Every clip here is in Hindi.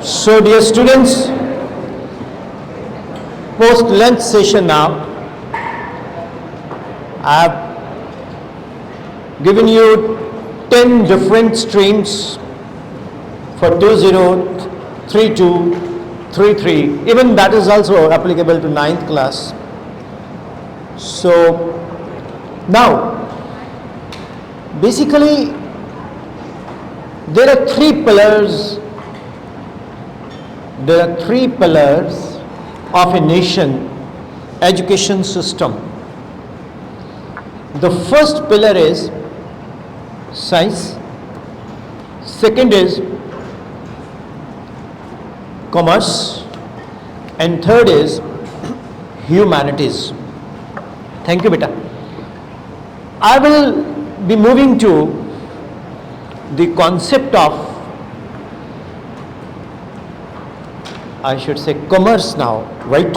So dear students, post lunch session now, I have given you 10 different streams for 2032, 33, even that is also applicable to 9th class. So now, basically there are three pillars of a nation education system. The first pillar is science, second is commerce, and third is humanities. Thank you, beta. I will be moving to the concept of, I should say, commerce now, right?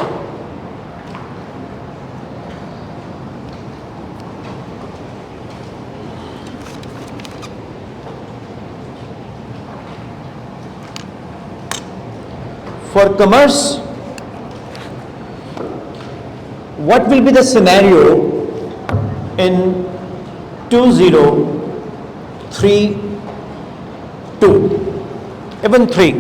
For commerce, what will be the scenario in 2032, even 3.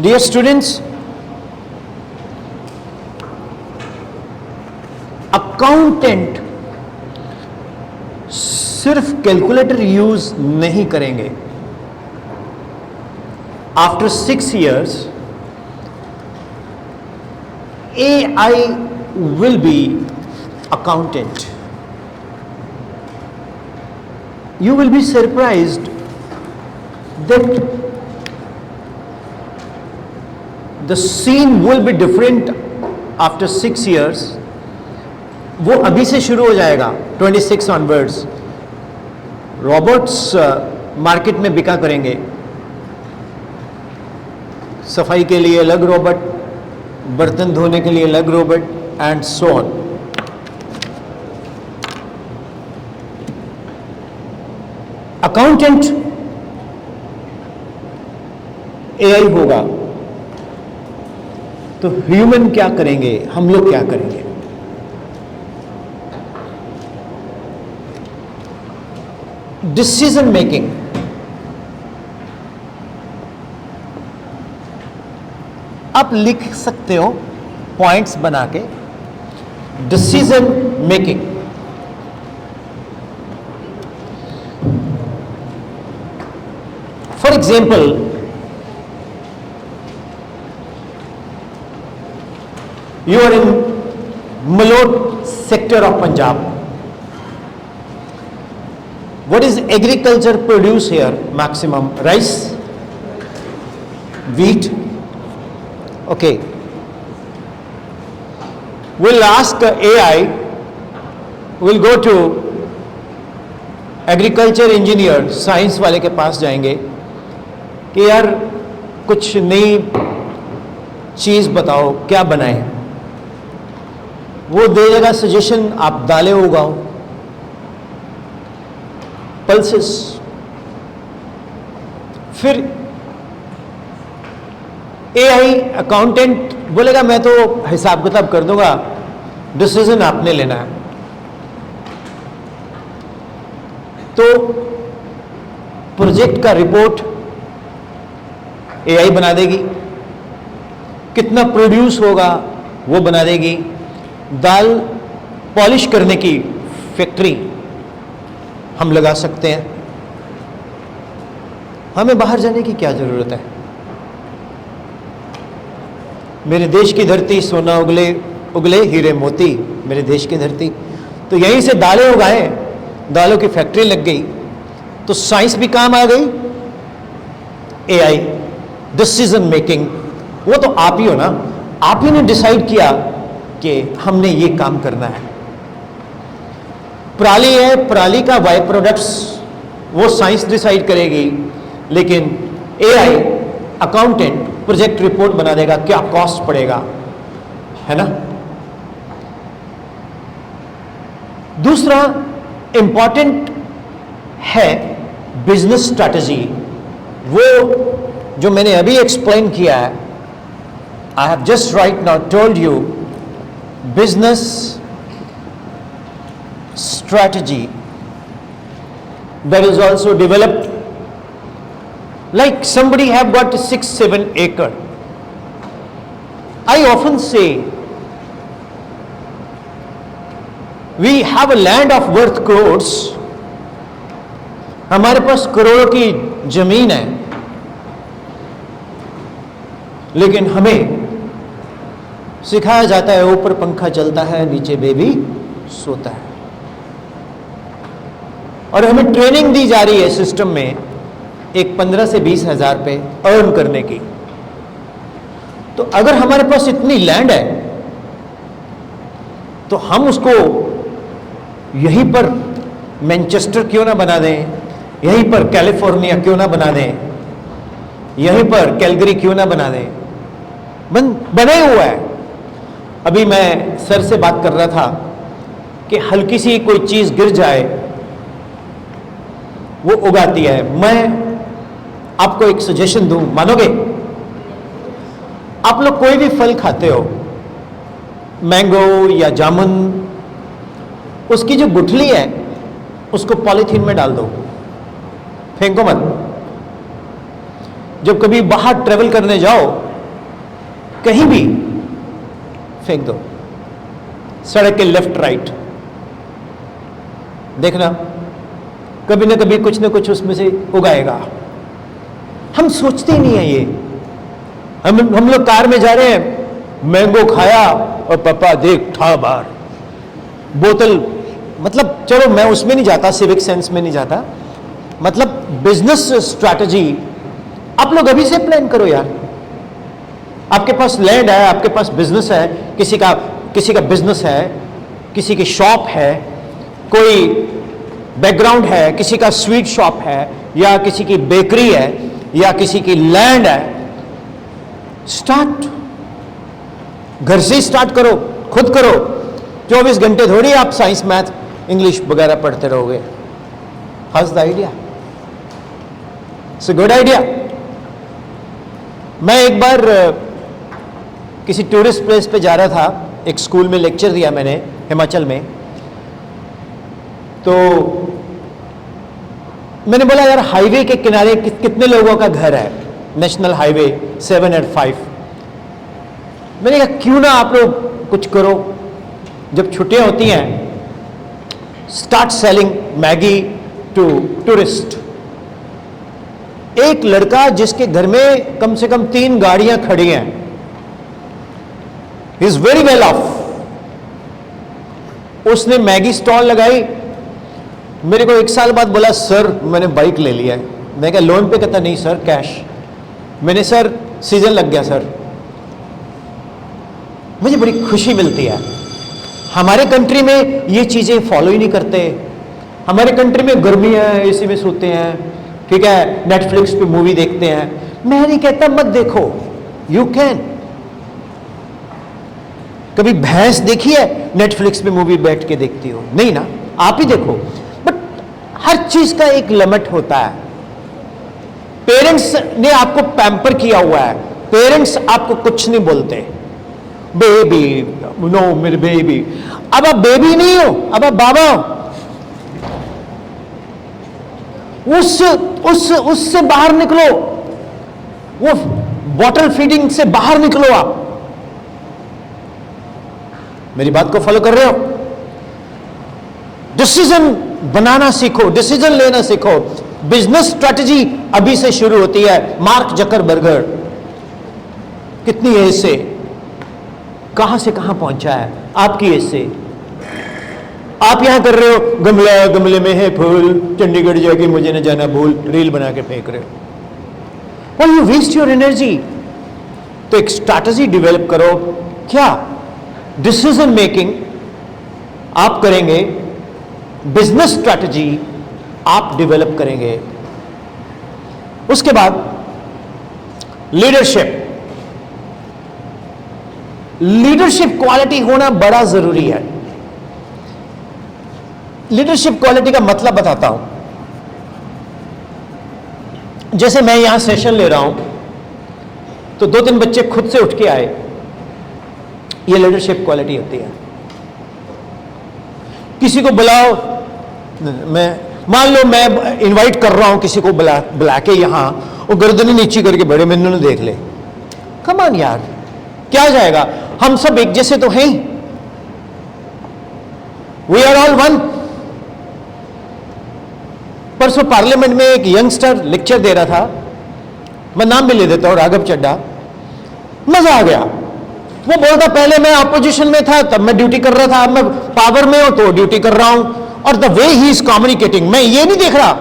Dear students, accountant सिर्फ कैलकुलेटर यूज नहीं करेंगे. After 6 years, AI will be accountant. You will be surprised that the scene will be different after 6 years. वो अभी से शुरू हो जाएगा 26 onwards. रोबोट्स मार्केट में बिका करेंगे. सफाई के लिए अलग रोबोट, बर्तन धोने के लिए अलग robot, and so on. Accountant AI होगा तो ह्यूमन क्या करेंगे, हम लोग क्या करेंगे? Decision making. आप लिख सकते हो पॉइंट्स बना के. Decision making, for example, you are in Malot sector of Punjab. What is agriculture produce here? Maximum rice, wheat. Okay. We'll ask AI, we'll go to agriculture engineer, science वाले के पास जाएंगे कि यार कुछ नई चीज़ बताओ, क्या बनाएं. वो दे देगा सजेशन, आप दालें उगाओ, पल्सेस. फिर एआई अकाउंटेंट बोलेगा मैं तो हिसाब किताब कर दूंगा, डिसीजन आपने लेना है. तो प्रोजेक्ट का रिपोर्ट एआई बना देगी, कितना प्रोड्यूस होगा वो बना देगी. दाल पॉलिश करने की फैक्ट्री हम लगा सकते हैं. हमें बाहर जाने की क्या जरूरत है? मेरे देश की धरती सोना उगले उगले हीरे मोती, मेरे देश की धरती. तो यहीं से दालें उगाएं, दालों की फैक्ट्री लग गई तो साइंस भी काम आ गई. एआई डिसीजन मेकिंग, वो तो आप ही हो ना. आप ही ने डिसाइड किया कि हमने ये काम करना है. पराली है, पराली का बाय प्रोडक्ट्स वो साइंस डिसाइड करेगी, लेकिन एआई अकाउंटेंट प्रोजेक्ट रिपोर्ट बना देगा, क्या कॉस्ट पड़ेगा, है ना. दूसरा, इंपॉर्टेंट है बिजनेस स्ट्रैटेजी, वो जो मैंने अभी एक्सप्लेन किया है. I have just right now told you business strategy that is also developed, like somebody have got 6-7 acre. I often say we have a land of worth crores. हमारे पास करोड़ों की जमीन है, लेकिन हमें सिखाया जाता है ऊपर पंखा चलता है, नीचे बेबी सोता है, और हमें ट्रेनिंग दी जा रही है सिस्टम में एक 15 से 20 हजार पे अर्न करने की. तो अगर हमारे पास इतनी लैंड है तो हम उसको यहीं पर मैनचेस्टर क्यों ना बना दें, यहीं पर कैलिफोर्निया क्यों ना बना दें, यहीं पर कैलगरी क्यों ना बना दें. बने हुआ है. अभी मैं सर से बात कर रहा था कि हल्की सी कोई चीज गिर जाए वो उगाती है. मैं आपको एक सजेशन दूं, मानोगे? आप लोग कोई भी फल खाते हो, मैंगो या जामुन, उसकी जो गुठली है उसको पॉलीथीन में डाल दो, फेंको मत. जब कभी बाहर ट्रेवल करने जाओ, कहीं भी फेंक दो, सड़क के लेफ्ट राइट. देखना कभी ना कभी कुछ ना कुछ उसमें से उगाएगा. हम सोचते ही नहीं है ये. हम लोग कार में जा रहे हैं, मैंगो खाया और पापा देख ठा बार बोतल. मतलब चलो मैं उसमें नहीं जाता, सिविक सेंस में नहीं जाता, मतलब बिजनेस स्ट्रैटेजी आप लोग अभी से प्लान करो यार. आपके पास लैंड है, आपके पास बिजनेस है, किसी का बिजनेस है, किसी की शॉप है, कोई बैकग्राउंड है, किसी का स्वीट शॉप है, या किसी की बेकरी है, या किसी की लैंड है. स्टार्ट घर से स्टार्ट करो, खुद करो. 24 घंटे थोड़ी आप साइंस मैथ इंग्लिश वगैरह पढ़ते रहोगे. House the idea? It's a good idea. मैं एक बार किसी टूरिस्ट प्लेस पे जा रहा था, एक स्कूल में लेक्चर दिया मैंने हिमाचल में. तो मैंने बोला यार हाईवे के किनारे कितने लोगों का घर है, नेशनल हाईवे 785. मैंने कहा क्यों ना आप लोग कुछ करो, जब छुट्टियां होती हैं, start selling Maggi to tourist. एक लड़का जिसके घर में कम से कम 3 गाड़ियां खड़ी हैं, he is very well of, उसने मैगी स्टॉल लगाई. मेरे को 1 साल बाद बोला सर मैंने बाइक ले लिया है. मैं कहा लोन पे? कहता नहीं सर कैश. मैंने सर सीजन लग गया सर. मुझे बड़ी खुशी मिलती है. हमारे कंट्री में ये चीजें फॉलो ही नहीं करते. हमारे कंट्री में गर्मी है, एसी में सोते हैं, ठीक है, नेटफ्लिक्स पे मूवी देखते हैं. मैं नहीं कहता मत देखो, यू कैन. कभी भैंस देखी है नेटफ्लिक्स पे मूवी बैठ के देखती हो? नहीं ना, आप ही देखो. हर चीज का एक लिमिट होता है. पेरेंट्स ने आपको पैम्पर किया हुआ है, पेरेंट्स आपको कुछ नहीं बोलते. बेबी नो मेरे बेबी. अब आप बेबी नहीं हो, अब आप बाबा हो. उससे बाहर निकलो, वो बॉटल फीडिंग से बाहर निकलो. आप मेरी बात को फॉलो कर रहे हो? डिसीजन बनाना सीखो, डिसीजन लेना सीखो. बिजनेस स्ट्रैटेजी अभी से शुरू होती है. मार्क जकरबर्गर कितनी एज से कहां से कहां पहुंचा है, आपकी एज से. आप यहां कर रहे हो गमला गमले में है फूल, चंडीगढ़ जाके मुझे न जाना भूल, रील बना के फेंक रहे हो. और यू वेस्ट योर एनर्जी. तो एक स्ट्रैटेजी डेवलप करो. क्या? डिसीजन मेकिंग आप करेंगे, बिजनेस स्ट्रैटेजी आप डेवलप करेंगे. उसके बाद लीडरशिप. लीडरशिप क्वालिटी होना बड़ा जरूरी है. लीडरशिप क्वालिटी का मतलब बताता हूं। जैसे मैं यहां सेशन ले रहा हूं तो 2-3 बच्चे खुद से उठ के आए, ये लीडरशिप क्वालिटी होती है। किसी को बुलाओ, मैं मान लो मैं इनवाइट कर रहा हूं किसी को बुला के यहां, वो गर्दन नीची करके बड़े मैंने ने देख ले, कम ऑन यार, क्या जाएगा, हम सब एक जैसे तो हैं, वी आर ऑल वन। परसों पार्लियामेंट में एक यंगस्टर लेक्चर दे रहा था, मैं नाम भी ले देता हूं, राघव चड्डा, मजा आ गया। वो बोलता पहले मैं ऑपोजिशन में था तब मैं ड्यूटी कर रहा था, अब मैं पावर में हूं तो ड्यूटी कर रहा हूं, और the way he is communicating, मैं ये नहीं देख रहा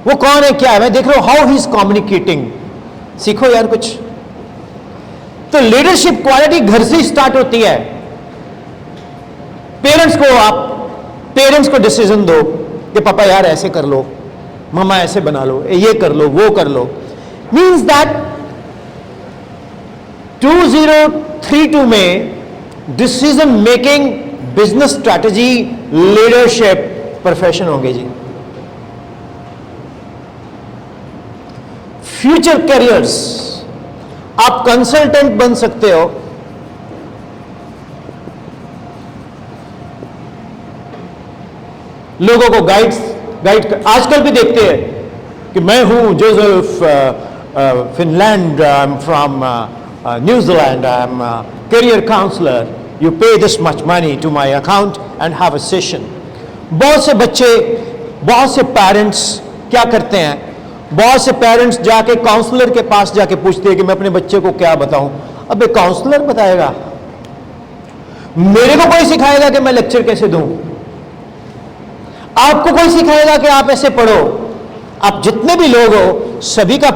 वो कौन है क्या है, मैं देख रहा हूं हाउ ही इज कम्युनिकेटिंग। सीखो यार कुछ। तो लीडरशिप क्वालिटी घर से स्टार्ट होती है। पेरेंट्स को डिसीजन दो कि पापा यार ऐसे कर लो, मामा ऐसे बना लो, ये कर लो, वो कर लो। मीन्स दैट 2032 में decision making, business strategy, leadership profession होंगे जी। फ्यूचर कैरियर्स, आप कंसल्टेंट बन सकते हो, लोगों को गाइड आजकल भी देखते हैं कि मैं हूं Joseph Finland, I am from New Zealand, I am career counsellor, you pay this much money to my account and have a session. बहुत से बच्चे, बहुत से पेरेंट्स क्या करते हैं, बहुत से पेरेंट्स जाके काउंसलर के पास जाके पूछते हैं कि मैं अपने बच्चे को क्या बताऊं। अबे काउंसलर बताएगा, मेरे को कोई सिखाएगा कि मैं लेक्चर कैसे दूं, आपको कोई सिखाएगा कि आप ऐसे पढ़ो। आप जितने भी लोग हो सभी का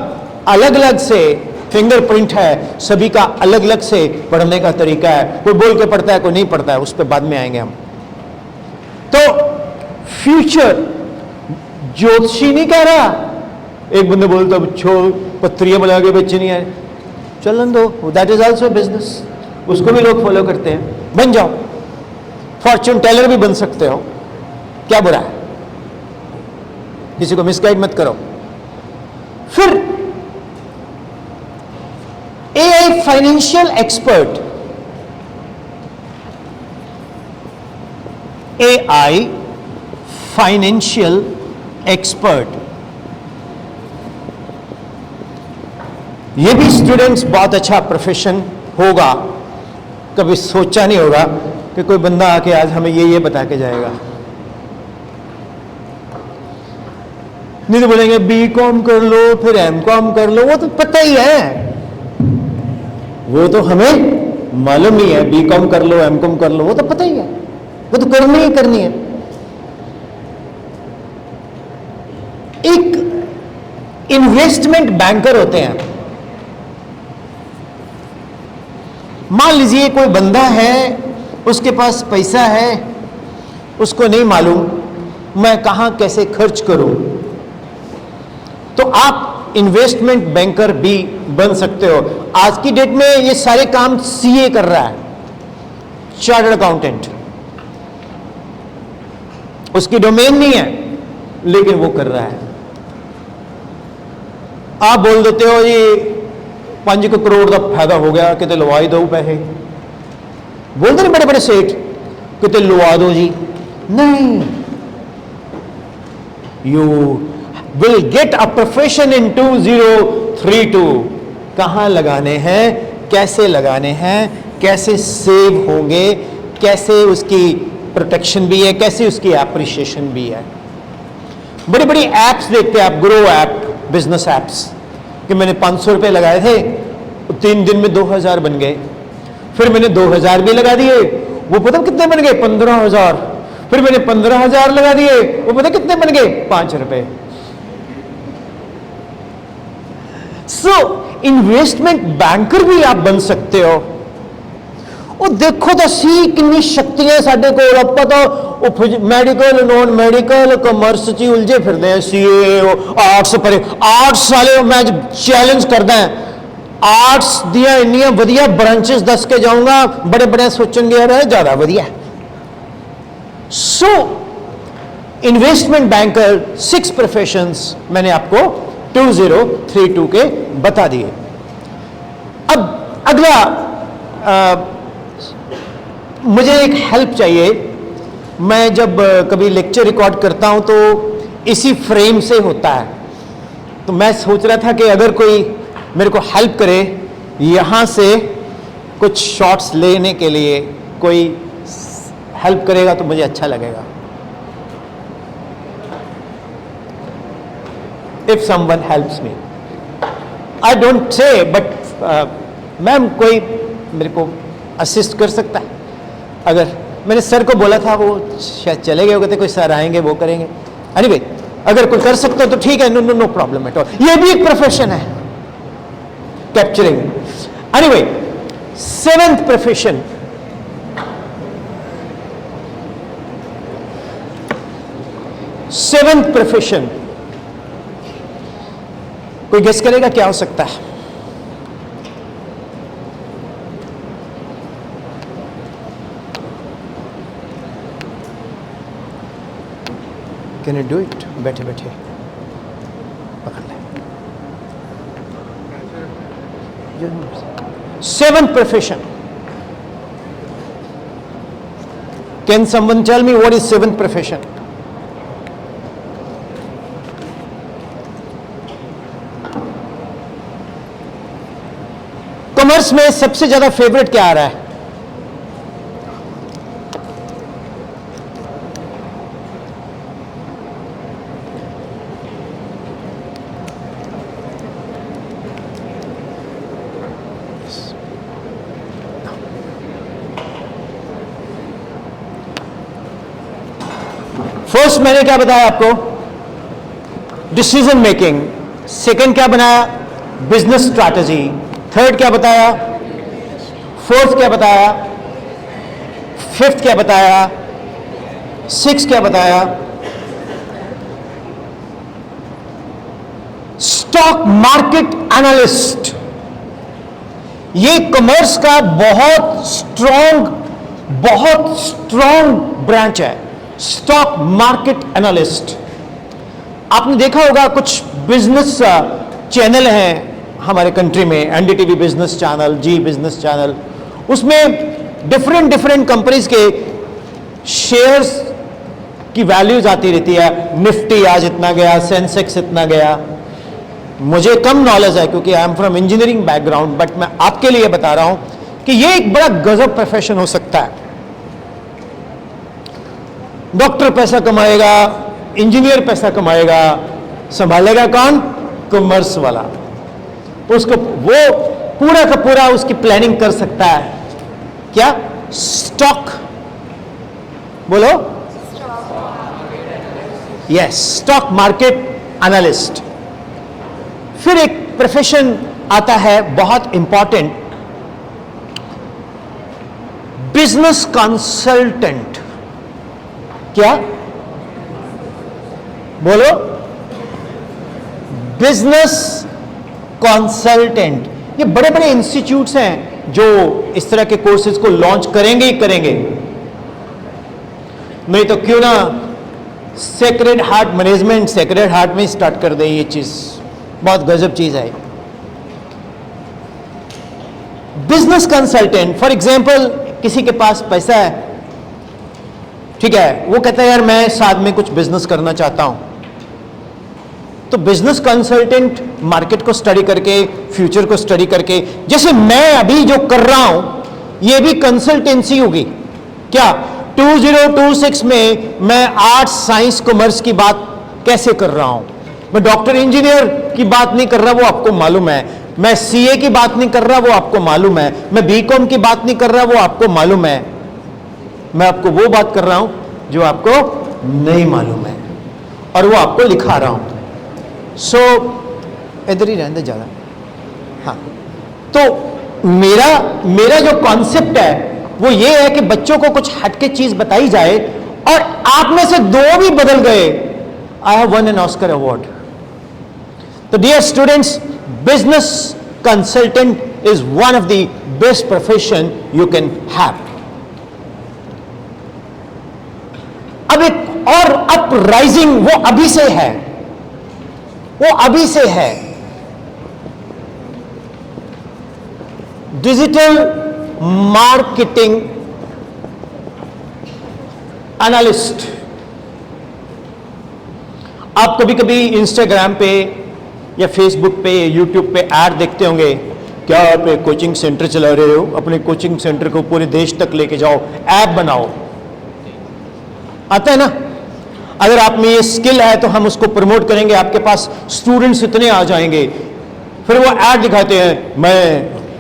अलग अलग से फिंगरप्रिंट है, सभी का अलग अलग से पढ़ने का तरीका है, कोई बोल के पढ़ता है, कोई नहीं पढ़ता है, उस पर बाद में आएंगे हम। तो फ्यूचर ज्योतिषी नहीं कह रहा, एक बंदे बोलता छोड़ पत्रियां बना के बच्चे नहीं आए, चलन दो, दैट इज ऑल्सो बिजनेस, उसको भी लोग फॉलो करते हैं, बन जाओ, फॉर्च्यून टेलर भी बन सकते हो, क्या बुरा है, किसी को मिसगाइड मत करो। फिर AI financial expert, AI financial expert, ये भी स्टूडेंट्स बहुत अच्छा प्रोफेशन होगा। कभी सोचा नहीं होगा कि कोई बंदा आके आज हमें ये बता के जाएगा। नहीं तो बोलेंगे बीकॉम कर लो फिर एमकॉम कर लो, वो तो पता ही है, वो तो हमें मालूम ही है, बीकॉम कर लो एमकॉम कर लो, वो तो पता ही है, वो तो करनी ही करनी है। एक इन्वेस्टमेंट बैंकर होते हैं, मान लीजिए कोई बंदा है, उसके पास पैसा है, उसको नहीं मालूम मैं कहां कैसे खर्च करूं, तो आप इन्वेस्टमेंट बैंकर भी बन सकते हो। आज की डेट में ये सारे काम सीए कर रहा है, चार्टर्ड अकाउंटेंट, उसकी डोमेन नहीं है लेकिन वो कर रहा है। आप बोल देते हो ये 5 करोड़ का फायदा हो गया, कितने लवाई दो पैसे, बोलते नहीं बड़े बड़े सेठ, कितने लवा दो जी, नहीं, you will get a profession in 2032। कहां लगाने हैं, कैसे लगाने हैं, कैसे सेव होंगे, कैसे उसकी प्रोटेक्शन भी है, कैसे उसकी एप्रिशिएशन भी है। बड़ी बड़ी एप्स देखते हैं आप, ग्रो ऐप, बिजनेस एप्स, कि मैंने 500 रुपए लगाए थे, 3 दिन में 2000 बन गए, फिर मैंने 2000 भी लगा दिए, वो पता कितने बन गए, 15,000, फिर मैंने 15,000 लगा दिए, वो पता कितने बन गए, 5 रुपए। सो इन्वेस्टमेंट बैंकर भी आप बन सकते हो। ਉਹ ਦੇਖੋ ਤਾਂ ਸੀ ਕਿੰਨੀ ਸ਼ਕਤੀਆਂ ਸਾਡੇ ਕੋਲ, ਆਪਾਂ ਤਾਂ ਉਹ ਮੈਡੀਕਲ ਨॉन ਮੈਡੀਕਲ ਕਮਰਸ 'ਚ ਉਲਝੇ ਫਿਰਦੇ ਆ, ਸੀਏ ਆਰਟਸ ਪਰੇ, ਆਰਟਸ ਵਾਲੇ ਮੈਂ ਚੈਲੰਜ ਕਰਦਾ, ਆਰਟਸ ਦੀਆਂ ਇੰਨੀਆਂ ਵਧੀਆ ਬ੍ਰਾਂਚਸ ਦੱਸ ਕੇ ਜਾਊਂਗਾ, ਬੜੇ ਬੜੇ ਸੋਚਣਗੇ ਯਾਰ ਇਹ ਜ਼ਿਆਦਾ ਵਧੀਆ। ਸੋ इन्वेस्टमेंट बैंकर, 6 प्रोफेशंस मैंने आपको 2032 के बता दिए। अब अगला मुझे एक हेल्प चाहिए। मैं जब कभी लेक्चर रिकॉर्ड करता हूं तो इसी फ्रेम से होता है, तो मैं सोच रहा था कि अगर कोई मेरे को हेल्प करे यहां से कुछ शॉट्स लेने के लिए, कोई हेल्प करेगा तो मुझे अच्छा लगेगा। If someone helps me, I don't say, but ma'am कोई मेरे को असिस्ट कर सकता है? अगर मैंने सर को बोला था, वो शायद चले गए हो गए, कोई सर आएंगे वो करेंगे। एनीवे, अगर कोई कर सकता हो तो ठीक है, no no no problem at all. ये भी एक प्रोफेशन है, कैप्चरिंग। एनीवे, 7th प्रोफेशन, कोई गेस करेगा क्या हो सकता है? Can you do it? बैठे बैठे पकड़ ले। 7th profession, can someone tell me what is 7th profession? Commerce में सबसे ज्यादा फेवरेट क्या आ रहा है? फर्स्ट मैंने क्या बताया आपको? Decision making. सेकंड क्या बनाया? Business strategy. थर्ड क्या बताया? फोर्थ क्या बताया? फिफ्थ क्या बताया? सिक्स क्या बताया? Stock market analyst. ये कॉमर्स का बहुत स्ट्रॉन्ग ब्रांच है, स्टॉक मार्केट एनालिस्ट। आपने देखा होगा कुछ बिजनेस चैनल हैं हमारे कंट्री में, एनडीटीवी बिजनेस चैनल, जी बिजनेस चैनल, उसमें डिफरेंट कंपनीज के शेयर्स की वैल्यूज आती रहती है। निफ्टी आज इतना गया, सेंसेक्स इतना गया। मुझे कम नॉलेज है क्योंकि आई am from engineering background, but मैं आपके लिए बता रहा हूं कि ये एक बड़ा गजब प्रोफेशन हो सकता है। डॉक्टर पैसा कमाएगा, इंजीनियर पैसा कमाएगा, संभालेगा कौन? कॉमर्स वाला। उसको वो पूरा का पूरा उसकी प्लानिंग कर सकता है। क्या? स्टॉक, बोलो। Yes, stock market analyst. फिर एक प्रोफेशन आता है बहुत इंपॉर्टेंट, बिजनेस कंसल्टेंट। क्या? बोलो। Business consultant. ये बड़े बड़े इंस्टीट्यूट्स हैं जो इस तरह के कोर्सेज को लॉन्च करेंगे ही करेंगे। नहीं तो क्यों ना sacred heart management sacred heart में स्टार्ट कर दे। ये चीज बहुत गजब चीज है। बिजनेस कंसल्टेंट, फॉर एग्जांपल किसी के पास पैसा है, ठीक है, वो कहता है यार मैं साथ में कुछ बिजनेस करना चाहता हूं, तो बिजनेस कंसल्टेंट मार्केट को स्टडी करके, फ्यूचर को स्टडी करके, जैसे मैं अभी जो कर रहा हूं ये भी कंसल्टेंसी होगी। क्या? 2026 में मैं आर्ट्स, साइंस, कॉमर्स की बात कैसे कर रहा हूं? मैं डॉक्टर, इंजीनियर की बात नहीं कर रहा, वो आपको मालूम है। मैं सीए की बात नहीं कर रहा, वो आपको मालूम है। मैं बीकॉम की बात नहीं कर रहा, वो आपको मालूम है। मैं आपको वो बात कर रहा हूं जो आपको नहीं मालूम है और वो आपको लिखा रहा हूं। सो इधर ही रहने ज्यादा। हाँ, तो मेरा जो कॉन्सेप्ट है वो ये है कि बच्चों को कुछ हटके चीज बताई जाए और आप में से दो भी बदल गए, I have won an Oscar award. तो dear students, business consultant is one of the best profession you can have. अब एक और अपराइजिंग वो अभी से है, वो अभी से है। Digital marketing analyst. आप कभी कभी इंस्टाग्राम पे या फेसबुक पे या यूट्यूब पे ऐड देखते होंगे, क्या आप एक कोचिंग सेंटर चला रहे हो, अपने कोचिंग सेंटर को पूरे देश तक लेके जाओ, ऐप बनाओ, आता है ना। अगर आप में ये स्किल है तो हम उसको प्रमोट करेंगे, आपके पास स्टूडेंट्स इतने आ जाएंगे। फिर वो ऐड दिखाते हैं,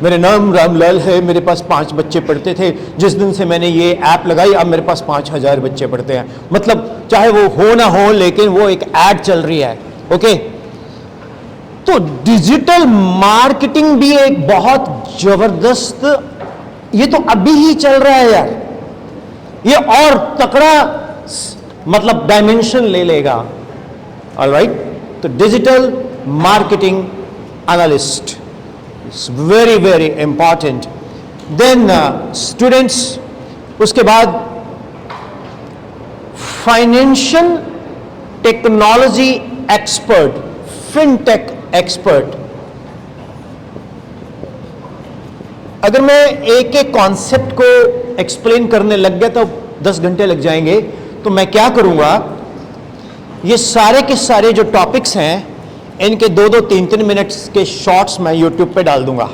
मेरे नाम रामलाल है, मेरे पास 5 बच्चे पढ़ते थे, जिस दिन से मैंने ये ऐप लगाई अब मेरे पास 5000 बच्चे पढ़ते हैं। मतलब चाहे वो हो ना हो, लेकिन वो एक ऐड चल रही है। ओके, तो डिजिटल मार्केटिंग भी एक बहुत जबरदस्त, ये तो अभी ही चल रहा है यार, ये और तकड़ा मतलब डायमेंशन ले लेगा। ऑलराइट, तो digital marketing analyst is very very important. Then students, उसके बाद financial technology expert, fintech expert. अगर मैं एक एक कॉन्सेप्ट को एक्सप्लेन करने लग गया तो 10 घंटे लग जाएंगे। तो मैं क्या करूंगा, ये सारे के सारे जो टॉपिक्स हैं इनके 2-2, 3-3 मिनट्स के शॉर्ट्स मैं यूट्यूब पे डाल दूंगा,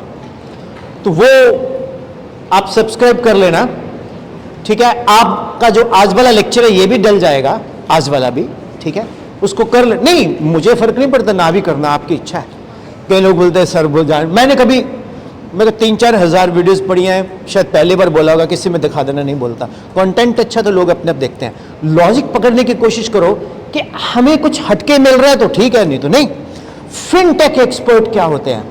तो वो आप सब्सक्राइब कर लेना, ठीक है। आपका जो आज वाला लेक्चर है ये भी डल जाएगा, आज वाला भी, ठीक है, उसको कर ले। नहीं, मुझे फर्क नहीं पड़ता, ना भी करना आपकी इच्छा है। कई लोग बोलते हैं सर बोल जाए, मैंने 3-4 हज़ार वीडियोस पढ़ी हैं, शायद पहली बार बोला होगा, किसी में दिखा देना नहीं बोलता। कंटेंट अच्छा तो लोग अपने आप देखते हैं। लॉजिक पकड़ने की कोशिश करो कि हमें कुछ हटके मिल रहा है तो ठीक है, नहीं तो नहीं। फिनटेक एक्सपर्ट क्या होते हैं?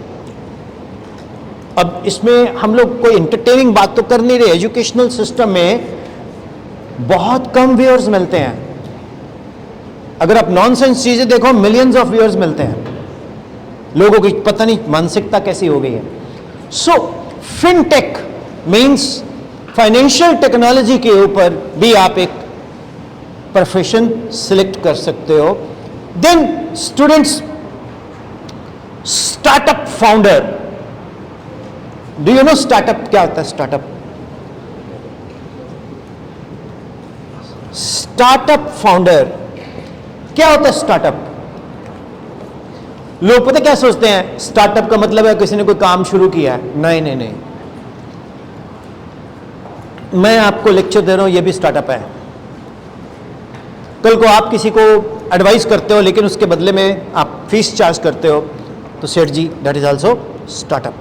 अब इसमें हम लोग कोई एंटरटेनिंग बात तो कर नहीं रहे। एजुकेशनल सिस्टम में बहुत कम व्यूअर्स मिलते हैं। अगर आप नॉनसेंस चीजें देखो, मिलियंस ऑफ व्यूअर्स मिलते हैं। लोगों की पता नहीं मानसिकता कैसी हो गई है। सो फिनटेक मींस फाइनेंशियल टेक्नोलॉजी के ऊपर भी आप एक प्रोफेशन सिलेक्ट कर सकते हो। Then students, startup founder. Do you know startup क्या होता है? स्टार्टअप फाउंडर क्या होता है? स्टार्टअप, लोग पता क्या सोचते हैं, स्टार्टअप का मतलब है किसी ने कोई काम शुरू किया है। नहीं नहीं नहीं, मैं आपको लेक्चर दे रहा हूं, ये भी स्टार्टअप है। कल को आप किसी को एडवाइस करते हो लेकिन उसके बदले में आप फीस चार्ज करते हो, तो सेठ जी, दैट इज ऑल्सो स्टार्टअप।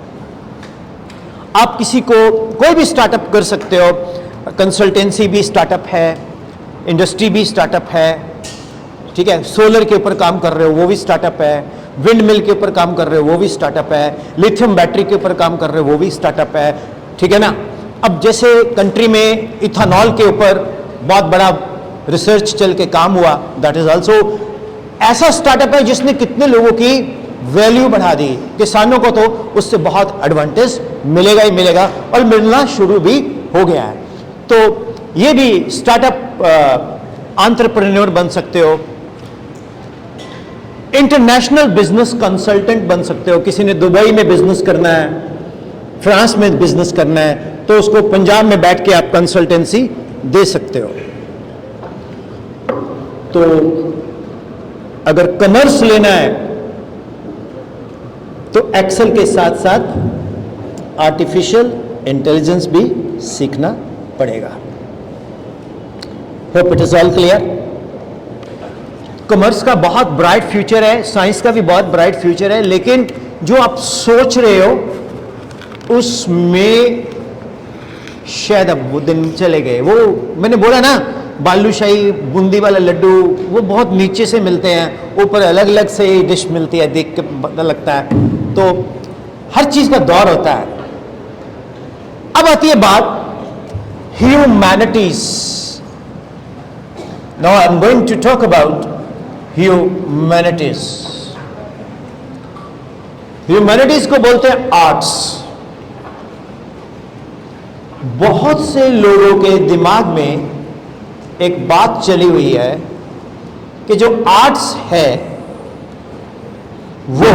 आप किसी को कोई भी स्टार्टअप कर सकते हो। कंसल्टेंसी भी स्टार्टअप है, इंडस्ट्री भी स्टार्टअप है, ठीक है। सोलर के ऊपर काम कर रहे हो वो भी स्टार्टअप है, विंड मिल के ऊपर काम कर रहे हो वो भी स्टार्टअप है, लिथियम बैटरी के ऊपर काम कर रहे हो वो भी स्टार्टअप है, ठीक है ना। अब जैसे कंट्री में इथेनॉल के ऊपर बहुत बड़ा रिसर्च चल के काम हुआ, दैट इज ऑल्सो ऐसा स्टार्टअप है जिसने कितने लोगों की वैल्यू बढ़ा दी। किसानों को तो उससे बहुत एडवांटेज मिलेगा ही मिलेगा, और मिलना शुरू भी हो गया है। तो ये भी स्टार्टअप एंटरप्रेन्योर बन सकते हो। इंटरनेशनल बिजनेस कंसल्टेंट बन सकते हो। किसी ने दुबई में बिजनेस करना है, फ्रांस में बिजनेस करना है, तो उसको पंजाब में बैठ के आप कंसल्टेंसी दे सकते हो। तो अगर कॉमर्स लेना है तो एक्सेल के साथ साथ आर्टिफिशियल इंटेलिजेंस भी सीखना पड़ेगा। Hope it is all clear. Commerce का बहुत ब्राइट फ्यूचर है, साइंस का भी बहुत ब्राइट फ्यूचर है, लेकिन जो आप सोच रहे हो उसमें शायद अब वो दिन चले गए। वो मैंने बोला ना, बालूशाही बूंदी वाला लड्डू वो बहुत नीचे से मिलते हैं, ऊपर अलग अलग से डिश मिलती है, देख के पता लगता है। तो हर चीज का दौर होता है। अब आती है बात humanities. Now I am going to talk about humanities. Humanities को बोलते हैं आर्ट्स। बहुत से लोगों के दिमाग में एक बात चली हुई है कि जो आर्ट्स है वो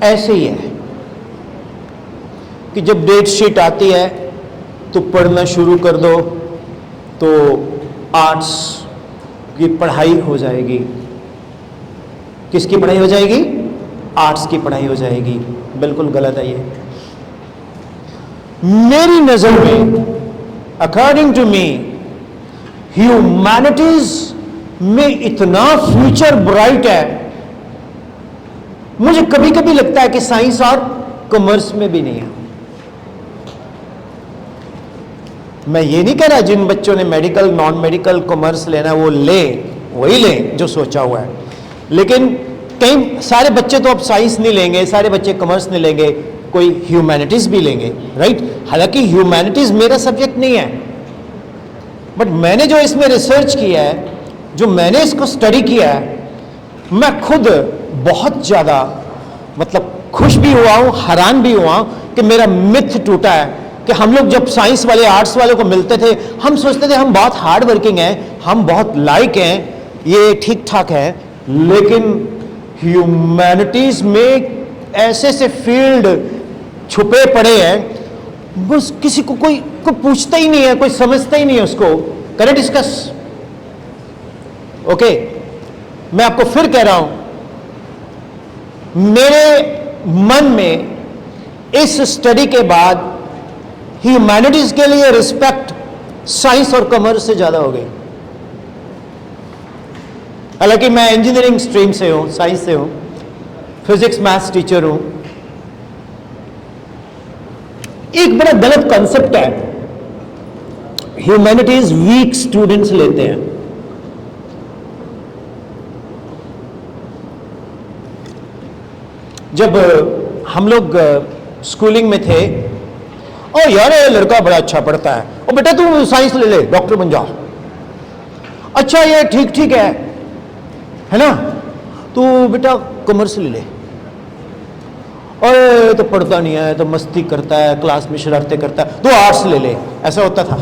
ऐसे ही है कि जब डेट शीट आती है तो पढ़ना शुरू कर दो तो आर्ट्स की पढ़ाई हो जाएगी। किसकी पढ़ाई हो जाएगी? आर्ट्स की पढ़ाई हो जाएगी। बिल्कुल गलत है ये। मेरी नजर में, अकॉर्डिंग टू मी, ह्यूमैनिटीज में इतना फ्यूचर ब्राइट है, मुझे कभी कभी लगता है कि साइंस और कॉमर्स में भी नहीं है। मैं ये नहीं कह रहा जिन बच्चों ने मेडिकल, नॉन मेडिकल, कॉमर्स लेना वो ले, वही ले जो सोचा हुआ है, लेकिन कई सारे बच्चे तो अब साइंस नहीं लेंगे, सारे बच्चे कॉमर्स नहीं लेंगे, कोई ह्यूमैनिटीज भी लेंगे, राइट। हालांकि ह्यूमैनिटीज मेरा सब्जेक्ट नहीं है, बट मैंने जो इसमें रिसर्च किया है, जो मैंने इसको स्टडी किया है, मैं खुद बहुत ज़्यादा मतलब खुश भी हुआ हूँ, हैरान भी हुआ हूँ कि मेरा मिथ टूटा है कि हम लोग जब साइंस वाले, आर्ट्स वालों को मिलते थे, हम सोचते थे हम बहुत हार्ड वर्किंग हैं, हम बहुत लाइक हैं, ये ठीक ठाक है, लेकिन ह्यूमैनिटीज में ऐसे से फील्ड छुपे पड़े हैं, बस किसी को कोई पूछता ही नहीं है, कोई समझता ही नहीं है उसको। Can I discuss? ओके, मैं आपको फिर कह रहा हूं, मेरे मन में इस स्टडी के बाद ह्यूमैनिटीज के लिए रिस्पेक्ट साइंस और कॉमर्स से ज्यादा हो गई। हालांकि मैं इंजीनियरिंग स्ट्रीम से हूं, साइंस से हूं, फिजिक्स मैथ्स टीचर हूं। एक बड़ा गलत कॉन्सेप्ट है, ह्यूमैनिटीज वीक स्टूडेंट्स लेते हैं। जब हम लोग स्कूलिंग में थे, ओ यार ये लड़का बड़ा अच्छा पढ़ता है, ओ बेटा तू साइंस ले ले, डॉक्टर बन जा। अच्छा ये ठीक ठीक है ना, तू बेटा कॉमर्स ले ले। और तो पढ़ता नहीं है, तो मस्ती करता है, क्लास में शरारतें करता है, तो आर्ट्स ले ले। ऐसा होता था।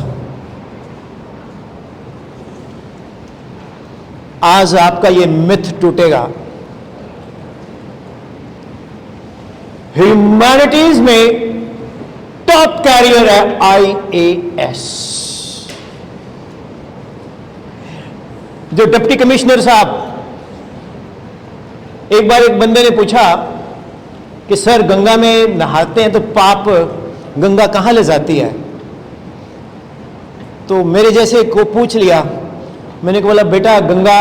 आज आपका ये मिथ टूटेगा। ह्यूमैनिटीज में टॉप कैरियर है IAS। जो डिप्टी कमिश्नर साहब, एक बार एक बंदे ने पूछा कि सर गंगा में नहाते हैं तो पाप गंगा कहां ले जाती है? तो मेरे जैसे को पूछ लिया, मैंने बोला बेटा गंगा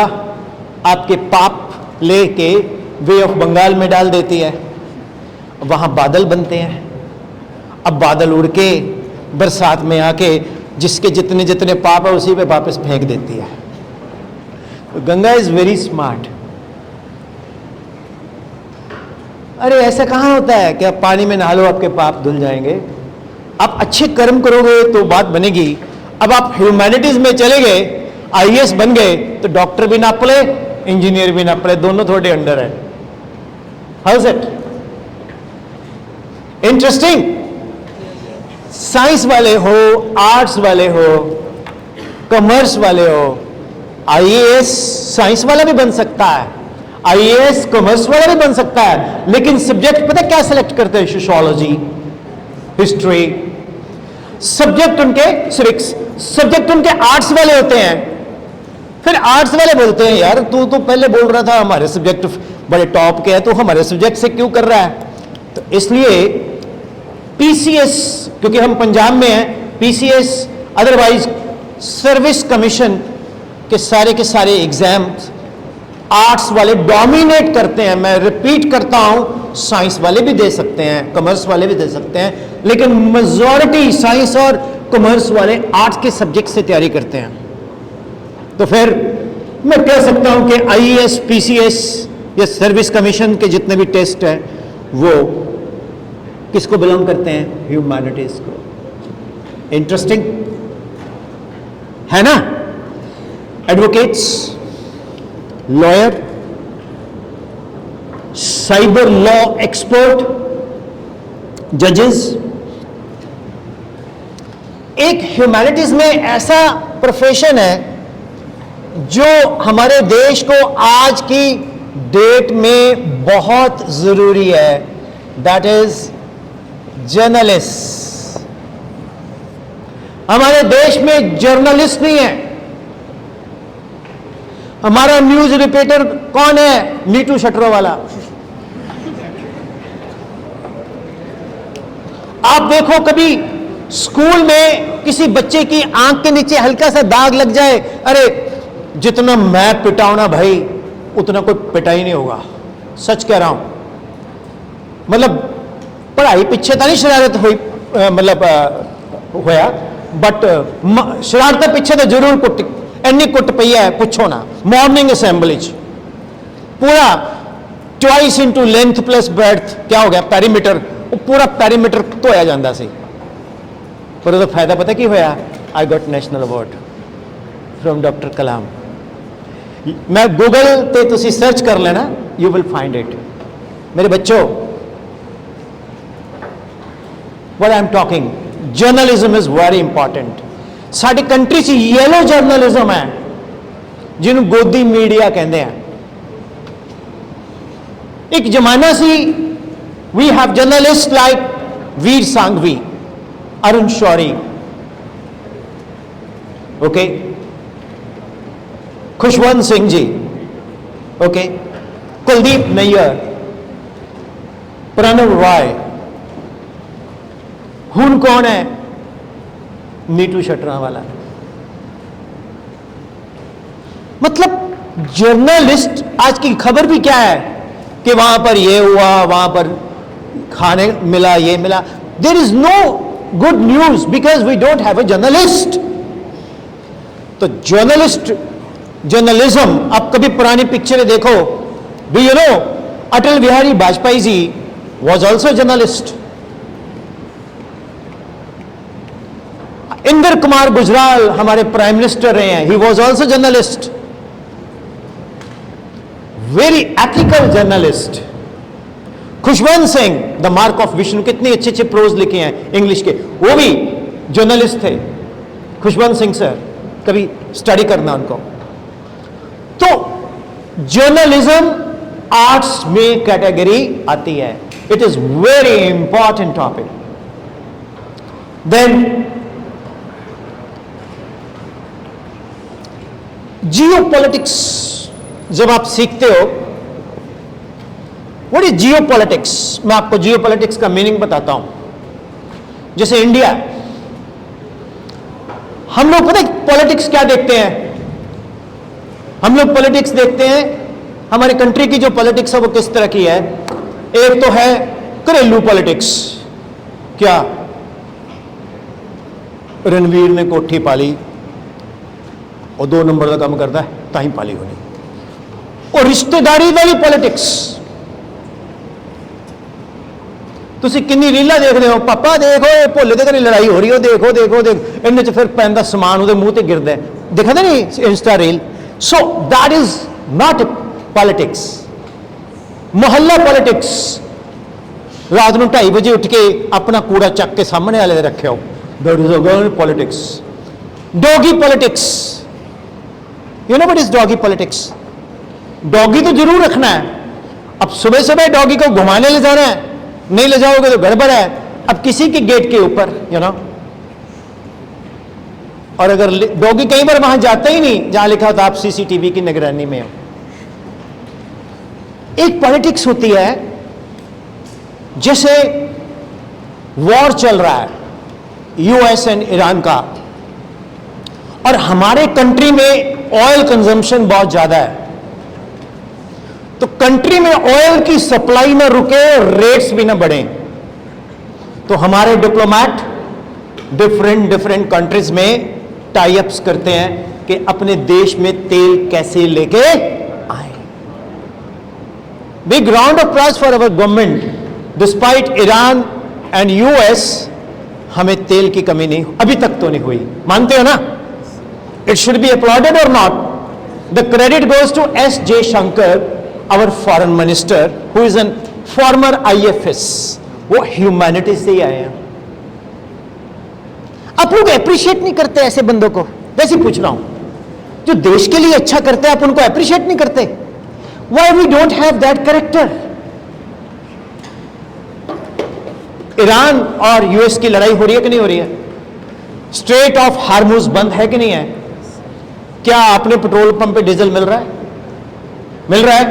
आपके पाप लेके वे ऑफ बंगाल में डाल देती है, वहां बादल बनते हैं, अब बादल उड़ के बरसात में आके जिसके जितने जितने पाप है उसी पे वापस फेंक देती है। तो गंगा इज वेरी स्मार्ट। अरे ऐसा कहां होता है कि आप पानी में नहा लो आपके पाप धुल जाएंगे? आप अच्छे कर्म करोगे तो बात बनेगी। अब आप ह्यूमैनिटीज में चले गए, IAS बन गए, तो डॉक्टर भी ना पड़े, इंजीनियर भी ना पड़े, दोनों थोड़े अंडर है। How is it interesting? Science वाले हो, आर्ट्स वाले हो, कॉमर्स वाले हो, IAS साइंस वाला भी बन सकता है, IAS कॉमर्स वाला भी बन सकता है, लेकिन सब्जेक्ट पता क्या सेलेक्ट करते हैं? Sociology, history. सब्जेक्ट उनके सिविक्स, सब्जेक्ट उनके आर्ट्स वाले होते हैं। फिर आर्ट्स वाले बोलते हैं यार तू तो पहले बोल रहा था हमारे सब्जेक्ट बड़े टॉप के हैं, तो हमारे सब्जेक्ट से क्यों कर रहा है? तो इसलिए PCS, क्योंकि हम पंजाब में हैं, PCS अदरवाइज सर्विस कमीशन के सारे एग्जाम्स आर्ट्स वाले डोमिनेट करते हैं। मैं रिपीट करता हूं, साइंस वाले भी दे सकते हैं, कॉमर्स वाले भी दे सकते हैं, लेकिन मेजॉरिटी साइंस और कॉमर्स वाले आर्ट्स के सब्जेक्ट से तैयारी करते हैं। तो फिर मैं कह सकता हूं कि IAS, PCS या सर्विस कमीशन के जितने भी टेस्ट हैं वो किसको बिलोंग करते हैं? ह्यूमैनिटीज को। इंटरेस्टिंग है ना? Advocates, lawyer, cyber law expert, जजेस। एक ह्यूमैनिटीज में ऐसा प्रोफेशन है जो हमारे देश को आज की डेट में बहुत जरूरी है, दैट इज जर्नलिस्ट। हमारे देश में जर्नलिस्ट नहीं है। हमारा न्यूज रिपोर्टर कौन है? नीटू शटरों वाला। आप देखो, कभी स्कूल में किसी बच्चे की आंख के नीचे हल्का सा दाग लग जाए, अरे जितना मैं पिटाऊं ना भाई, उतना कोई पिटा ही नहीं होगा। सच कह रहा हूं। मतलब पढ़ाई पीछे तो नहीं शरारत हुई, मतलब होया, बट शरारत पीछे तो जरूर कुट, एनी कुट पई है पूछो ना। मॉर्निंग असेंबली पूरा twice into length plus breadth, क्या हो गया, पेरीमीटर, पूरा पेरीमीटर धोया जाता सी। पर उसका फायदा पता की होया? I got national award from doctor Kalam. मैं गूगल पे तुसी सर्च कर लेना, यू विल फाइंड इट। मेरे बच्चों, what I am talking, journalism is very important. साडी कंट्री च येलो जर्नलिज्म है, जिन्होंने गोदी मीडिया कहते हैं। एक जमाना सी, we have journalist like Vir Sanghvi, Arun Shourie, okay, Khushwant Singh ji, okay, Kuldip Nayar, Prannoy Roy. हुन कौन है? नीटू शटरा वाला। मतलब जर्नलिस्ट, आज की खबर भी क्या है कि वहां पर ये हुआ, वहां पर खाने मिला, ये मिला। There is no good news because we don't have a journalist. तो जर्नलिज्म, आप कभी पुरानी पिक्चरें देखो, do you know Atal Bihari Vajpayee ji was also journalist. Inder Kumar Gujral हमारे प्राइम मिनिस्टर रहे हैं, he was also journalist, very ethical journalist. Khushwant Singh, the mark of Vishnu, कितने अच्छे अच्छे प्रोज लिखे हैं इंग्लिश के, वो भी जर्नलिस्ट थे। खुशवंत सिंह सर, कभी स्टडी करना उनको। तो जर्नलिज्म आर्ट्स में कैटेगरी आती है। It is very important topic. Then geopolitics जब आप सीखते हो, व्हाट इज जियोपॉलिटिक्स? मैं आपको जियोपॉलिटिक्स का मीनिंग बताता हूं। जैसे इंडिया, हम लोग पता है पॉलिटिक्स क्या देखते हैं? हम लोग पॉलिटिक्स देखते हैं, हमारी कंट्री की जो पॉलिटिक्स है वो किस तरह की है। एक तो है घरेलू पॉलिटिक्स, क्या रणवीर ने कोठी पाली और 2 नंबर का काम करता है, ताही पाली होनी। और रिश्तेदारी वाली पॉलिटिक्स, तुसी किन्नी रीला देख रहे हो, पापा देखो ये भोले के घर लड़ाई हो रही हो, देखो देखो देख, इनमें फिर पैंदा समान उहदे मुंह ते गिरदा है, देखा नहीं Insta reel. So that is not politics. मोहल्ला पॉलिटिक्स, रात को 2:30 बजे उठ के अपना कूड़ा चक के सामने वाले रखे हो, that is a politics. Doggy politics, you know what is doggy politics? Doggy तो जरूर रखना है। अब सुबह सुबह डॉगी को घुमाने ले जाना है, नहीं ले जाओगे तो गड़बड़ है। अब किसी के गेट के ऊपर, यू नो, और अगर डॉगी कई बार वहां जाता ही नहीं जहां लिखा होता आप सीसीटीवी की निगरानी में हो। एक पॉलिटिक्स होती है, जैसे वॉर चल रहा है यूएस एंड ईरान का, और हमारे कंट्री में ऑयल कंजम्पशन बहुत ज्यादा है, तो कंट्री में ऑयल की सप्लाई ना रुके, रेट्स भी ना बढ़े, तो हमारे डिप्लोमेट डिफरेंट कंट्रीज में टाई अप्स करते हैं कि अपने देश में तेल कैसे लेके आए। Big round of applause for our government. Despite Iran and US, हमें तेल की कमी नहीं, अभी तक तो नहीं हुई। मानते हो ना? इट शुड बी अपलॉडेड और not? The credit goes to S Jaishankar, our foreign minister, who is a former IFS, वो ह्यूमैनिटी से ही आए हैं। आप लोग अप्रिशिएट नहीं करते ऐसे बंदों को? वैसे पूछ रहा हूं, जो देश के लिए अच्छा करते हैं आप उनको अप्रिशिएट नहीं करते? Why we don't have that character? Iran और यूएस की लड़ाई हो रही है कि नहीं हो रही है? स्ट्रेट ऑफ हार्मुज बंद है कि नहीं है? क्या अपने पेट्रोल पंप पे डीजल मिल रहा है? मिल रहा है।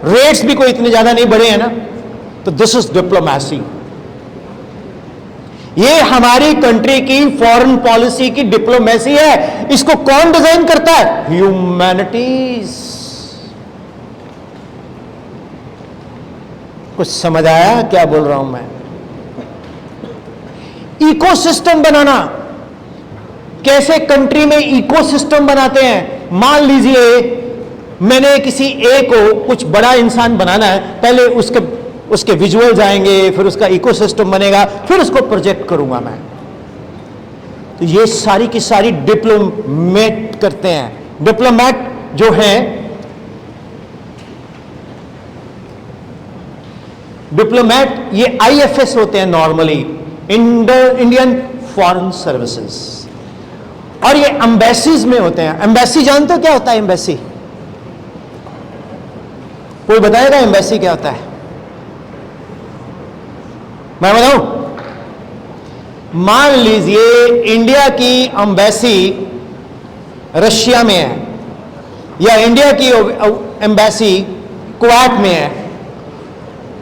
रेट्स भी कोई इतने ज्यादा नहीं बढ़े हैं ना। तो दिस इज डिप्लोमेसी। ये हमारी कंट्री की फॉरेन पॉलिसी की डिप्लोमेसी है। इसको कौन डिजाइन करता है? ह्यूमैनिटीज। कुछ समझ आया क्या बोल रहा हूं मैं? इकोसिस्टम बनाना। कैसे कंट्री में इकोसिस्टम बनाते हैं? मान लीजिए मैंने किसी ए को कुछ बड़ा इंसान बनाना है, पहले उसके विजुअल्स आएंगे, फिर उसका इकोसिस्टम बनेगा, फिर उसको प्रोजेक्ट करूंगा मैं। तो ये सारी की सारी डिप्लोमेट करते हैं। डिप्लोमेट जो है, डिप्लोमेट ये आईएफएस होते हैं नॉर्मली, इंडियन फॉरेन सर्विसेज, और ये एम्बेसीज में होते हैं। एम्बेसी जानते हो क्या होता है? एम्बेसी कोई बताएगा एम्बेसी क्या होता है? मैं बताऊं? मान लीजिए इंडिया की एम्बेसी रशिया में है, या इंडिया की एम्बेसी कुवैत में है।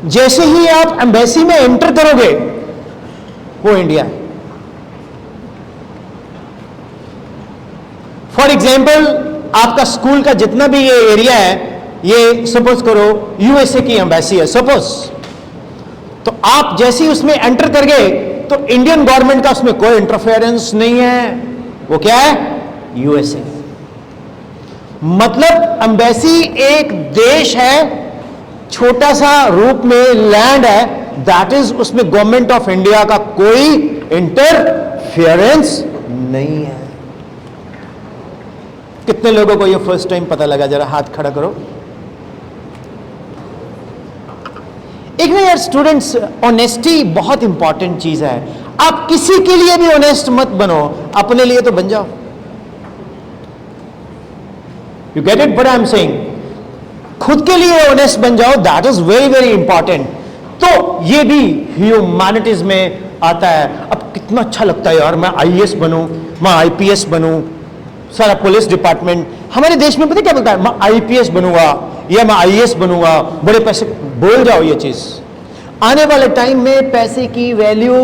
जैसे ही आप एम्बेसी में एंटर करोगे, वो इंडिया है। फॉर एग्जाम्पल, आपका स्कूल का जितना भी ये एरिया है, ये सपोज करो यूएसए की एम्बेसी है सपोज, तो आप जैसे ही उसमें एंटर कर गए तो इंडियन गवर्नमेंट का उसमें कोई इंटरफेरेंस नहीं है। वो क्या है? यूएसए। मतलब एम्बेसी एक देश है, छोटा सा रूप में लैंड है, दैट इज, उसमें गवर्नमेंट ऑफ इंडिया का कोई इंटरफेरेंस नहीं है। कितने लोगों को ये फर्स्ट टाइम पता लगा? जरा हाथ खड़ा करो। एक ना यार स्टूडेंट्स, ऑनेस्टी बहुत इंपॉर्टेंट चीज है। आप किसी के लिए भी ऑनेस्ट मत बनो, अपने लिए तो बन जाओ। You get it what I am saying? खुद के लिए ऑनेस्ट बन जाओ, that is very very important. तो ये भी ह्यूमैनिटीज में आता है। अब कितना अच्छा लगता है यार, मैं आईएएस बनूं, मैं आईपीएस बनूं। सारा पुलिस डिपार्टमेंट हमारे देश में पता क्या बोलता है? मैं आईपीएस बनूंगा या मैं आईएएस बनूंगा, बड़े पैसे। बोल जाओ ये चीज। आने वाले टाइम में पैसे की वैल्यू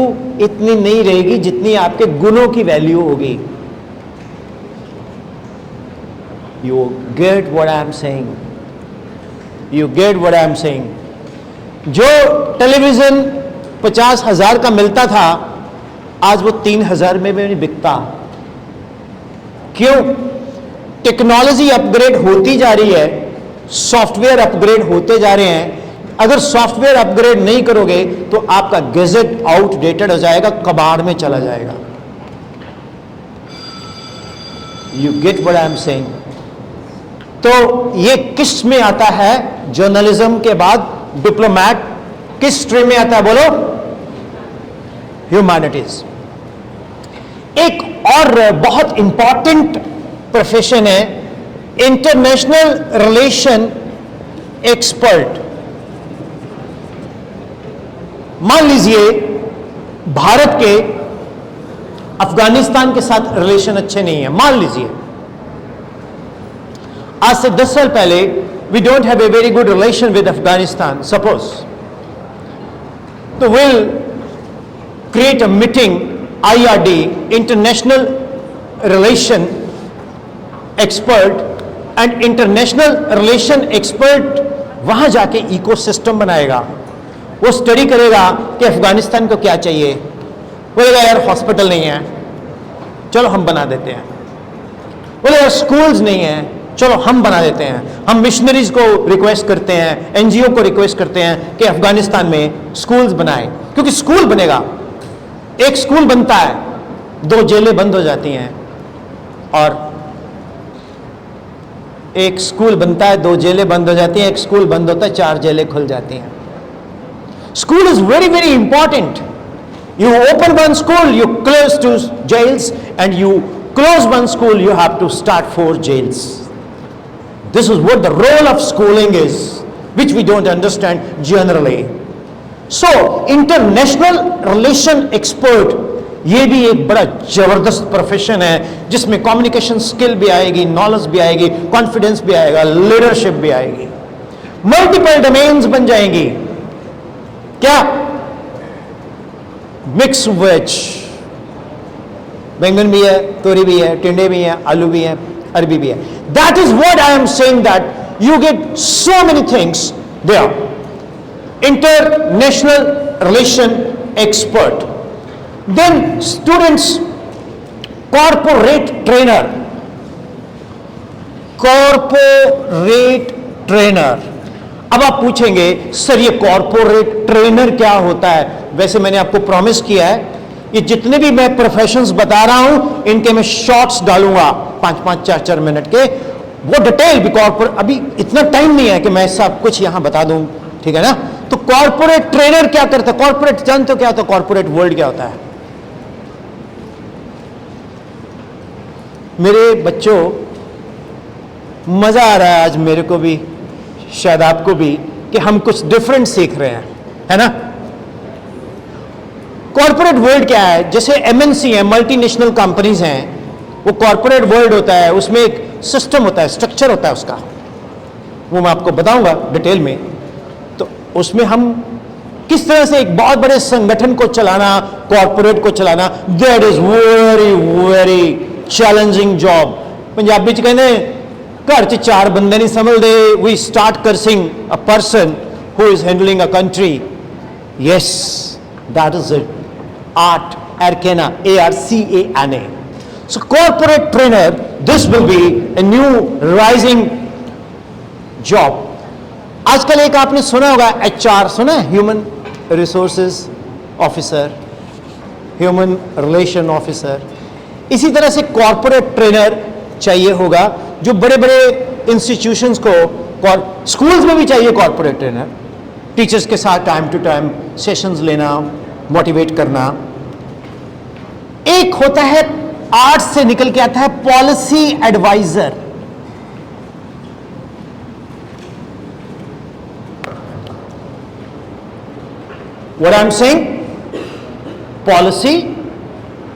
इतनी नहीं रहेगी जितनी आपके गुणों की वैल्यू होगी। You get what I am saying? You get what I am saying? जो टेलीविजन 50,000 का मिलता था, आज वो 3,000 में भी नहीं बिकता। क्यों? टेक्नोलॉजी अपग्रेड होती जा रही है, सॉफ्टवेयर अपग्रेड होते जा रहे हैं। अगर सॉफ्टवेयर अपग्रेड नहीं करोगे तो आपका गैजेट आउटडेटेड हो जाएगा, कबाड़ में चला जाएगा। You get what I am saying? तो ये किस में आता है? जर्नलिज्म के बाद डिप्लोमैट किस स्ट्रीम में आता है? बोलो। ह्यूमैनिटीज। एक और बहुत इंपॉर्टेंट प्रोफेशन है इंटरनेशनल रिलेशन एक्सपर्ट। मान लीजिए भारत के अफगानिस्तान के साथ रिलेशन अच्छे नहीं है, मान लीजिए आज से 10 साल पहले we don't have a very good relation with Afghanistan suppose, तो will create a meeting IRD, international relation expert, and international relation expert वहां जाके इकोसिस्टम बनाएगा। वो स्टडी करेगा कि अफगानिस्तान को क्या चाहिए। बोलेगा यार हॉस्पिटल नहीं है, चलो हम बना देते हैं। बोले यार स्कूल्स नहीं है, चलो हम बना देते हैं। हम मिशनरीज को रिक्वेस्ट करते हैं, NGO को रिक्वेस्ट करते हैं कि अफगानिस्तान में स्कूल्स बनाए, क्योंकि स्कूल बनेगा। एक स्कूल बनता है, 2 जेलें बंद हो जाती हैं, और एक स्कूल बनता है, 2 जेलें बंद हो जाती हैं। एक स्कूल बंद होता है, 4 जेलें खुल जाती हैं। School is very very important. You open one school, you close 2 jails, and you close one school, you have to start 4 jails. This is what the role of schooling is, which we don't understand generally. So, international relation expert, ये भी एक बड़ा जबरदस्त प्रोफेशन है जिसमें कम्युनिकेशन स्किल भी आएगी, नॉलेज भी आएगी, कॉन्फिडेंस भी आएगा, लीडरशिप भी आएगी, मल्टीपल डोमेन्स बन जाएंगी। क्या? मिक्स वेज, बैंगन भी है, तोरी भी है, टिंडे भी है, आलू भी है, अरबी भी है। That is what I am saying, that you get so many things there. International relation expert, then students, corporate trainer, corporate trainer। अब आप पूछेंगे सर ये कॉर्पोरेट ट्रेनर क्या होता है? वैसे मैंने आपको प्रॉमिस किया है, ये जितने भी मैं प्रोफेशंस बता रहा हूं इनके मैं शॉर्ट्स डालूंगा 5-5, 4-4 मिनट के, वो डिटेल भी कॉर्पोरेट, अभी इतना टाइम नहीं है कि मैं सब कुछ यहां बता दूं, ठीक है ना? तो कॉर्पोरेट ट्रेनर क्या करता है? कॉर्पोरेट जानते हो क्या होता है? कॉर्पोरेट वर्ल्ड क्या होता है? मेरे बच्चों, मजा आ रहा है आज मेरे को भी, शायद आपको भी, कि हम कुछ डिफरेंट सीख रहे हैं, है ना? कॉर्पोरेट वर्ल्ड क्या है? जैसे एमएनसी है, मल्टीनेशनल कंपनीज हैं, वो कॉर्पोरेट वर्ल्ड होता है, उसमें एक सिस्टम होता है, स्ट्रक्चर होता है उसका, वो मैं आपको बताऊंगा डिटेल में। तो उसमें हम किस तरह से एक बहुत बड़े संगठन को चलाना, कॉर्पोरेट को चलाना, that is very very challenging job. Punjabi च कहने घर च 4 बंदे नहीं संभलते, we start cursing a person who is handling a country. Yes, that is it, art Arcana, ARCANA। So corporate trainer, this will be a new rising job. आजकल एक आपने सुना होगा HR, सुना है? Human resources officer, human relation officer. इसी तरह से कॉर्पोरेट ट्रेनर चाहिए होगा, जो बड़े बड़े इंस्टीट्यूशंस को, स्कूल्स में भी चाहिए कॉर्पोरेट ट्रेनर, टीचर्स के साथ टाइम टू टाइम सेशंस लेना, मोटिवेट करना। एक होता है, आर्ट्स से निकल के आता है, policy adviser. What I am saying, policy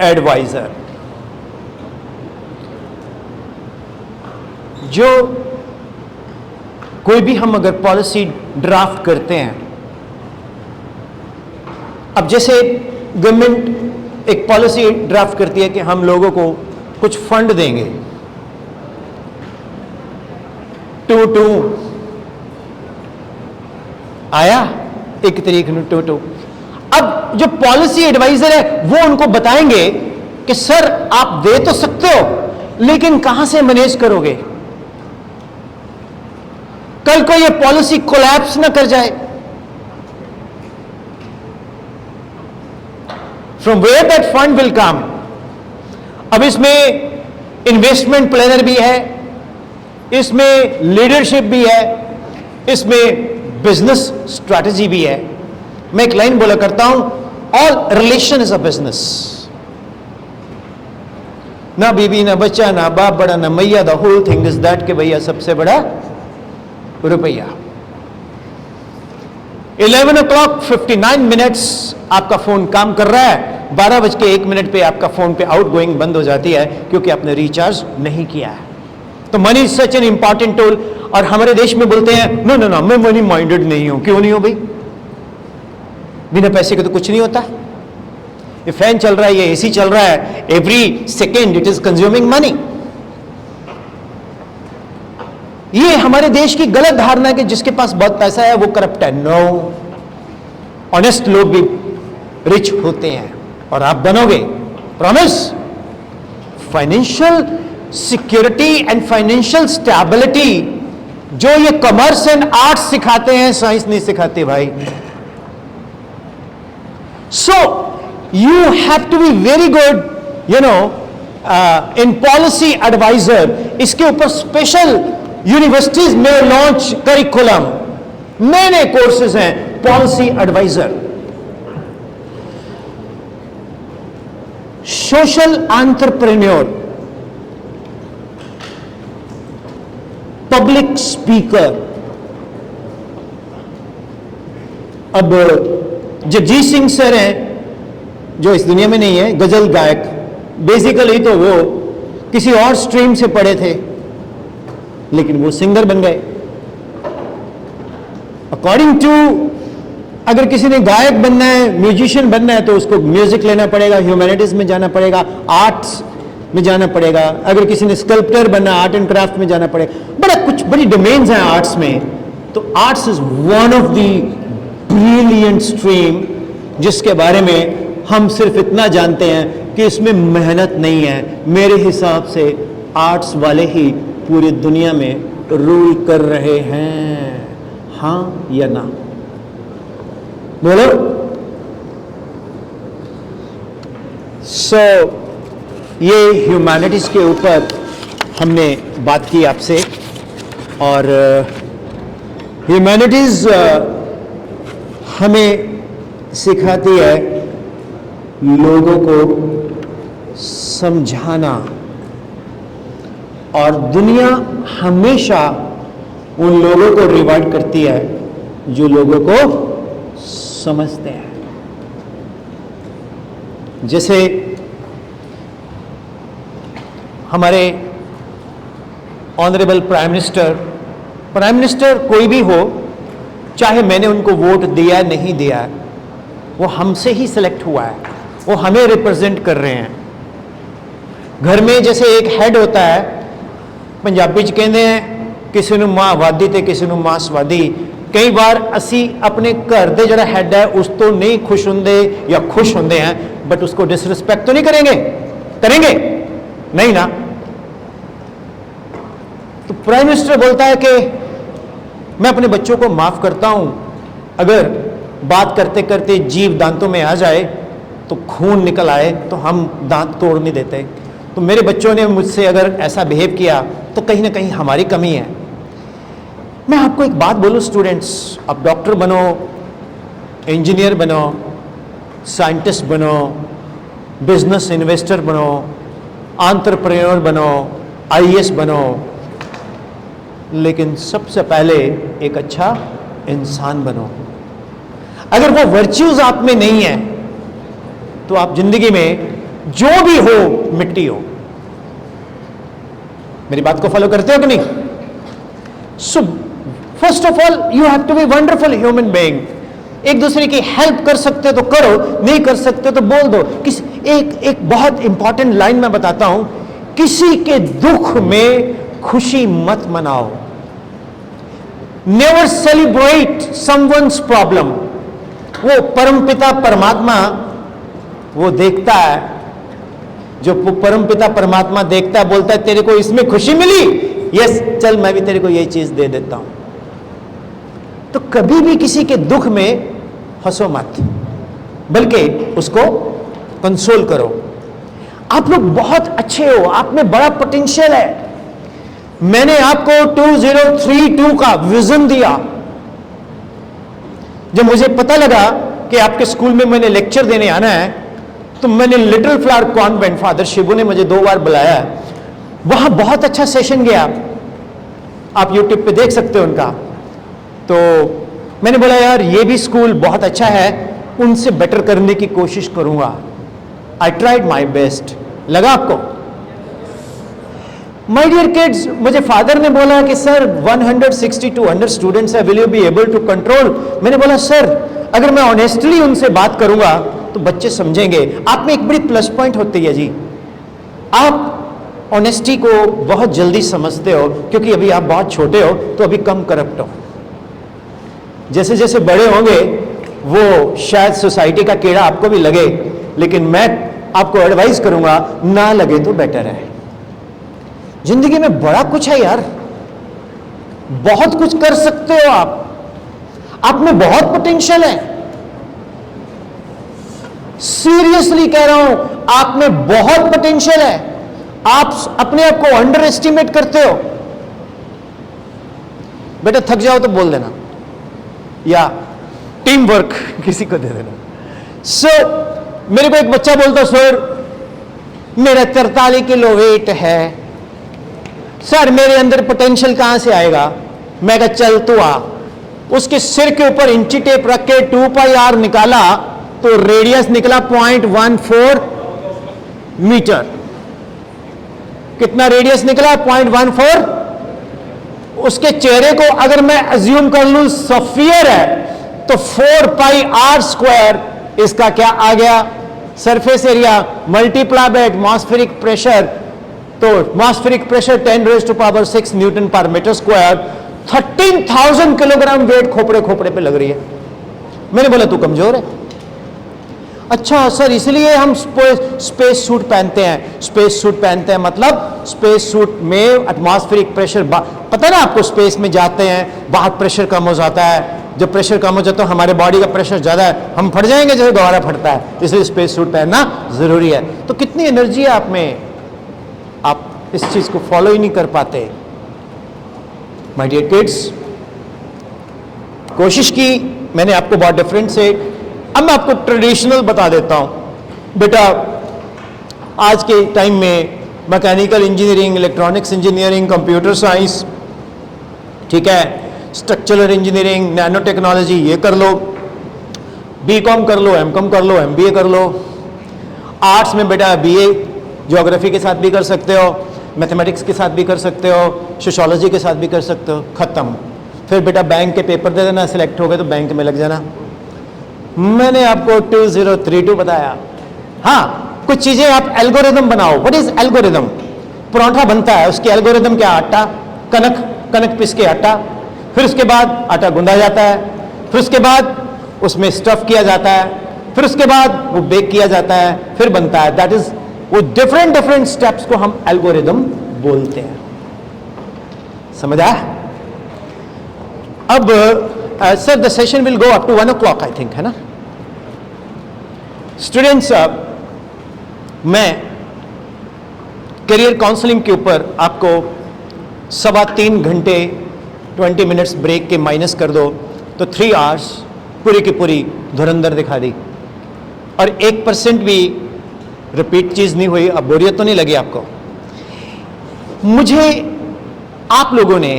adviser. जो कोई भी हम अगर पॉलिसी ड्राफ्ट करते हैं, अब जैसे गवर्नमेंट एक पॉलिसी ड्राफ्ट करती है कि हम लोगों को कुछ फंड देंगे, टू आया एक तरीके टू। अब जो पॉलिसी एडवाइजर है वो उनको बताएंगे कि सर आप दे तो सकते हो, लेकिन कहां से मैनेज करोगे? कल को ये पॉलिसी कोलैप्स ना कर जाए, from where that fund will come. अब इसमें इन्वेस्टमेंट प्लानर भी है, इसमें लीडरशिप भी है, इसमें बिजनेस स्ट्रैटेजी भी है। मैं एक लाइन बोला करता हूं, all relation is a business. ना बीबी, ना बच्चा, ना बाप बड़ा, ना मैया, the whole thing is that, कि भैया सबसे बड़ा रुपया। 11:59 आपका फोन काम कर रहा है, 12:01 पे आपका फोन पे आउटगोइंग बंद हो जाती है क्योंकि आपने रिचार्ज नहीं किया है। तो money is such an important tool. और हमारे देश में बोलते हैं नो नो नो, मैं मनी माइंडेड नहीं हूं। क्यों नहीं हो भाई? बिना पैसे के तो कुछ नहीं होता। ये फैन चल रहा है, ये AC चल रहा है, every second it is consuming money. ये हमारे देश की गलत धारणा है कि जिसके पास बहुत पैसा है वो करप्ट है। नो, ऑनेस्ट लोग भी रिच होते हैं और आप बनोगे। Promise. Financial security and financial stability जो ये कॉमर्स एंड आर्ट्स सिखाते हैं, साइंस नहीं सिखाते भाई। So you have to be very good, you know, in policy adviser. इसके ऊपर स्पेशल यूनिवर्सिटीज में लॉन्च करिकुलम, नए नए कोर्सेज हैं policy adviser. Social entrepreneur, public speaker. अब जगजीत सिंह सर हैं जो इस दुनिया में नहीं है, गजल गायक, बेसिकली तो वो किसी और स्ट्रीम से पढ़े थे लेकिन वो सिंगर बन गए। अकॉर्डिंग टू, अगर किसी ने गायक बनना है, म्यूजिशियन बनना है, तो उसको म्यूजिक लेना पड़ेगा, ह्यूमैनिटीज में जाना पड़ेगा, आर्ट्स में जाना पड़ेगा। अगर किसी ने स्कल्पटर बनना, आर्ट एंड क्राफ्ट में जाना पड़ेगा। बड़ा कुछ बड़ी डोमेन्स हैं आर्ट्स में। तो arts is one of the brilliant stream जिसके बारे में हम सिर्फ इतना जानते हैं कि इसमें मेहनत नहीं है। मेरे हिसाब से आर्ट्स वाले ही पूरी दुनिया में रूल कर रहे हैं, हाँ या ना? बोलो। सो ये ह्यूमैनिटीज के ऊपर हमने बात की आपसे, और ह्यूमैनिटीज हमें सिखाती है लोगों को समझाना, और दुनिया हमेशा उन लोगों को रिवार्ड करती है जो लोगों को समझते हैं। जैसे हमारे ऑनरेबल प्राइम मिनिस्टर कोई भी हो, चाहे मैंने उनको वोट दिया नहीं दिया, वो हमसे ही सिलेक्ट हुआ है, वो हमें रिप्रेजेंट कर रहे हैं। घर में जैसे एक हेड होता है, पंजाबी च कहते हैं किसी ਨੂੰ ਮਾਂਵਾਦੀ ਤੇ ਕਿਸੇ ਨੂੰ ਮਾਸਵਾਦੀ। कई बार असी अपने घर ਦੇ ਜਿਹੜਾ हेड है उस तो नहीं खुश होंगे या खुश होंगे हैं, बट उसको डिसरिस्पेक्ट तो नहीं करेंगे नहीं ना। तो प्राइम मिनिस्टर बोलता है कि मैं अपने बच्चों को माफ करता हूं, अगर बात करते करते जीभ दांतों में आ जाए तो खून निकल आए तो हम दांत तोड़ नहीं देते। तो मेरे बच्चों ने मुझसे अगर ऐसा बिहेव किया तो कहीं ना कहीं हमारी कमी है। मैं आपको एक बात बोलूं स्टूडेंट्स, आप डॉक्टर बनो, इंजीनियर बनो, साइंटिस्ट बनो, बिजनेस इन्वेस्टर बनो, एंटरप्रेन्योर बनो, आईएएस बनो, लेकिन सबसे पहले एक अच्छा इंसान बनो। अगर वो वर्च्यूज आप में नहीं है तो आप जिंदगी में जो भी हो मिट्टी हो। मेरी बात को फॉलो करते हो कि नहीं? So first of all you have to be wonderful human being. एक दूसरे की हेल्प कर सकते हो तो करो, नहीं कर सकते तो बोल दो। एक बहुत इंपॉर्टेंट लाइन मैं बताता हूं, किसी के दुख में खुशी मत मनाओ। Never celebrate someone's problem. वो परमपिता परमात्मा वो देखता है, जो परमपिता परमात्मा देखता है, बोलता है तेरे को इसमें खुशी मिली, यस चल मैं भी तेरे को यही चीज दे देता हूं। तो कभी भी किसी के दुख में हंसो मत, बल्कि उसको कंसोल करो। आप लोग बहुत अच्छे हो, आप में बड़ा पोटेंशियल है। मैंने आपको 2032 का विजन दिया। जब मुझे पता लगा कि आपके स्कूल में मैंने लेक्चर देने आना है, तो मैंने little flower convent, father Shibu ने मुझे 2 बार बुलाया, वहां बहुत अच्छा सेशन गया, आप यूट्यूब पे देख सकते हो उनका। तो मैंने बोला यार ये भी स्कूल बहुत अच्छा है, उनसे बेटर करने की कोशिश करूंगा। I tried my best. लगा आपको? माय डियर किड्स, मुझे फादर ने बोला कि सर 160-200 स्टूडेंट्स है, will you be able to control? मैंने बोला सर अगर मैं ऑनेस्टली उनसे बात करूंगा तो बच्चे समझेंगे। आप में एक बड़ी प्लस पॉइंट होती है जी, आप ऑनेस्टी को बहुत जल्दी समझते हो, क्योंकि अभी आप बहुत छोटे हो तो अभी कम करप्ट हो। जैसे जैसे बड़े होंगे वो शायद सोसाइटी का कीड़ा आपको भी लगे, लेकिन मैं आपको एडवाइस करूंगा ना लगे तो बेटर है। जिंदगी में बड़ा कुछ है यार, बहुत कुछ कर सकते हो आप में बहुत पोटेंशियल है। सीरियसली कह रहा हूं, आप में बहुत पोटेंशियल है। आप अपने आप को अंडर एस्टिमेट करते हो। बेटा थक जाओ तो बोल देना, या टीम वर्क किसी को दे देना। मेरे को एक बच्चा बोलता सर मेरा 43 किलो वेट है, सर मेरे अंदर पोटेंशियल कहां से आएगा? मैं कहा चल तू आ। उसके सिर के ऊपर इंची टेप रख के 2πr निकाला तो रेडियस निकला 0.14 मीटर। कितना रेडियस निकला? 0.14। उसके चेहरे को अगर मैं अज्यूम कर लूं सफियर है तो 4πr², इसका क्या आ गया? Surface area multiply by atmospheric pressure, तो एटमॉस्फेरिक प्रेशर 10⁻⁶ न्यूटन पर मीटर स्क्वायर। 13,000 किलोग्राम वेट खोपड़े खोपड़े पे लग रही है। मैंने बोला तू कमजोर है। अच्छा सर इसलिए हम स्पेस सूट पहनते हैं। स्पेस सूट पहनते हैं मतलब स्पेस सूट में एटमॉस्फेरिक प्रेशर, पता ना आपको, स्पेस में जाते हैं बाहर प्रेशर कम हो जाता है। जब प्रेशर कम हो जाता है हमारे बॉडी का प्रेशर ज्यादा है, हम फट जाएंगे जैसे दोबारा फटता है, इसलिए स्पेस सूट पहनना जरूरी है। तो कितनी एनर्जी है आप में, आप इस चीज को फॉलो ही नहीं कर पाते। माय डियर किड्स, कोशिश की मैंने आपको बहुत डिफरेंट से, अब मैं आपको ट्रेडिशनल बता देता हूं। बेटा आज के टाइम में mechanical engineering, electronics engineering, computer science, ठीक है, स्ट्रक्चरल इंजीनियरिंग, नैनो टेक्नोलॉजी, ये कर लो, बीकॉम कर लो, एमकॉम कर लो, एमबीए कर लो। आर्ट्स में बेटा बीए ज्योग्राफी के साथ भी कर सकते हो, मैथमेटिक्स के साथ भी कर सकते हो, सोशियोलॉजी के साथ भी कर सकते हो। खत्म। फिर बेटा बैंक के पेपर दे देना, सिलेक्ट हो गए तो बैंक में लग जाना। मैंने आपको 2032 बताया। हाँ, कुछ चीजें आप एल्गोरिदम बनाओ। What is algorithm? पराठा बनता है, उसकी एल्गोरिदम क्या? आटा, कनक पिस के आटा, फिर उसके बाद आटा गूंदा जाता है, फिर उसके बाद उसमें स्टफ किया जाता है, फिर उसके बाद वो बेक किया जाता है, फिर बनता है। दैट इज, वो डिफरेंट स्टेप्स को हम एल्गोरिदम बोलते हैं। समझ आया? अब sir the session will go up to 1 o'clock I think, है ना स्टूडेंट्स? मैं करियर काउंसलिंग के ऊपर आपको 3.25 घंटे 20 मिनट्स ब्रेक के माइनस कर दो तो 3 आवर्स पूरी की पूरी धुरंधर दिखा दी, और 1% भी रिपीट चीज नहीं हुई। अब बोरियत तो नहीं लगी आपको? मुझे आप लोगों ने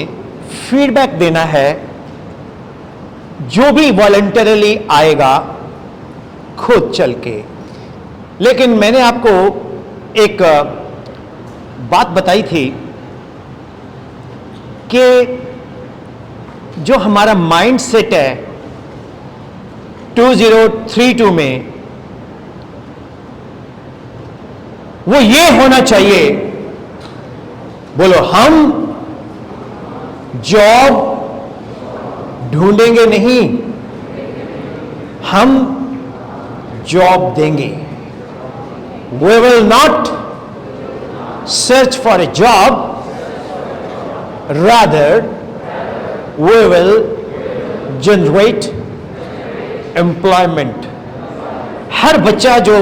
फीडबैक देना है, जो भी वॉलंटरली आएगा खुद चल के। लेकिन मैंने आपको एक बात बताई थी कि जो हमारा माइंड सेट है 2032 में, वो ये होना चाहिए, बोलो, हम जॉब ढूंढेंगे नहीं, हम जॉब देंगे। We will not search for a job, rather we will generate employment. हर बच्चा जो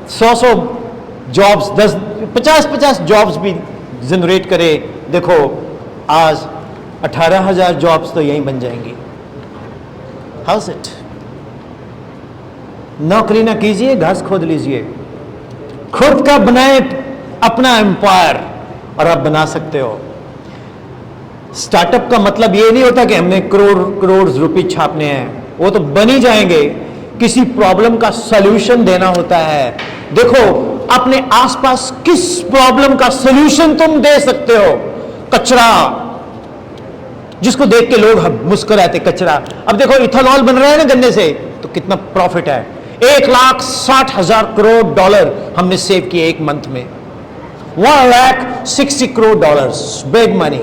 100 जॉब्स, 50 जॉब्स भी जनरेट करे, देखो आज 18,000 जॉब्स तो यहीं बन जाएंगी। House it? नौकरी ना कीजिए, घास खोद लीजिए, खुद का बनाए अपना एम्पायर, और आप बना सकते हो। स्टार्टअप का मतलब ये नहीं होता कि हमने करोड़ रुपए छापने हैं, वो तो बन ही जाएंगे। किसी प्रॉब्लम का सॉल्यूशन देना होता है। देखो अपने आसपास किस प्रॉब्लम का सॉल्यूशन तुम दे सकते हो? कचरा, जिसको देख के लोग मुस्कुराते, कचरा। अब देखो इथेनॉल बन रहा है ना गन्ने से, तो कितना प्रॉफिट है। 1,60,000 करोड़ डॉलर हमने सेव किए एक मंथ में। 1,60 करोड़ डॉलर्स, बिग मनी।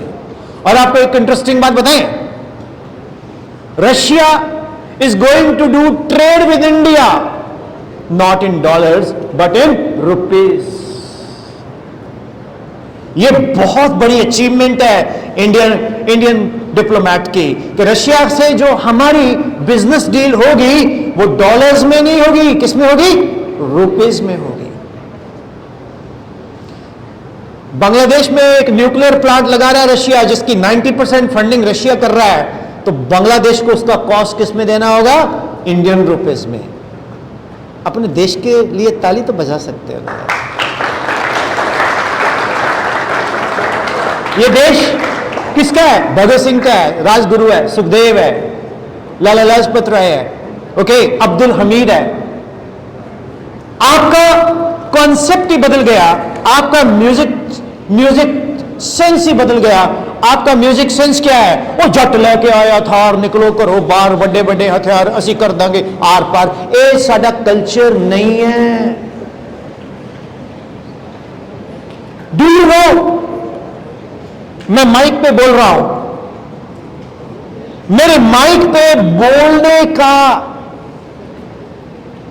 और आपको एक इंटरेस्टिंग बात बताएं, Russia is going to do trade with India, not in dollars but in rupees. ये बहुत बड़ी अचीवमेंट है इंडियन डिप्लोमैट की, कि रशिया से जो हमारी बिजनेस डील होगी वो डॉलर्स में नहीं होगी, किस में होगी? रुपीज में होगी। बांग्लादेश में एक न्यूक्लियर प्लांट लगा रहा है रशिया, जिसकी 90% फंडिंग रशिया कर रहा है, तो बांग्लादेश को उसका कॉस्ट किस में देना होगा? इंडियन रुपीज में। अपने देश के लिए ताली तो बजा सकते हो। ये देश किसका है? भगत सिंह का है, राजगुरु है, सुखदेव है, लाला लाजपत राय है, ओके, अब्दुल हमीद है। आपका कॉन्सेप्ट ही बदल गया, आपका म्यूजिक सेंस ही बदल गया। आपका म्यूजिक सेंस क्या है? वो जट लेके आया था और निकलो करो बाहर, बड़े बड़े हथियार असी कर देंगे आर पार। ये साडा कल्चर नहीं है। डू यू नो, मैं माइक पे बोल रहा हूं, मेरे माइक पे बोलने का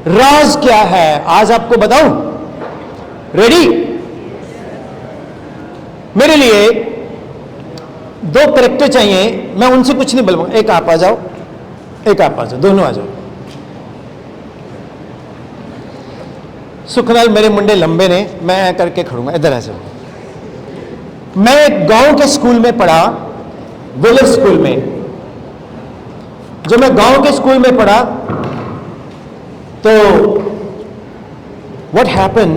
राज क्या है आज आपको बताऊं? रेडी? मेरे लिए दो कैरेक्टर चाहिए, मैं उनसे कुछ नहीं बोलूंगा। एक आप आ जाओ, एक आप आ जाओ, दोनों आ जाओ। सुखलाल मेरे मुंडे लंबे ने, मैं करके खड़ूंगा, इधर आ जाओ। मैं एक गांव के स्कूल में पढ़ा, विलेज स्कूल में। जब मैं गांव के स्कूल में पढ़ा तो व्हाट हैपन,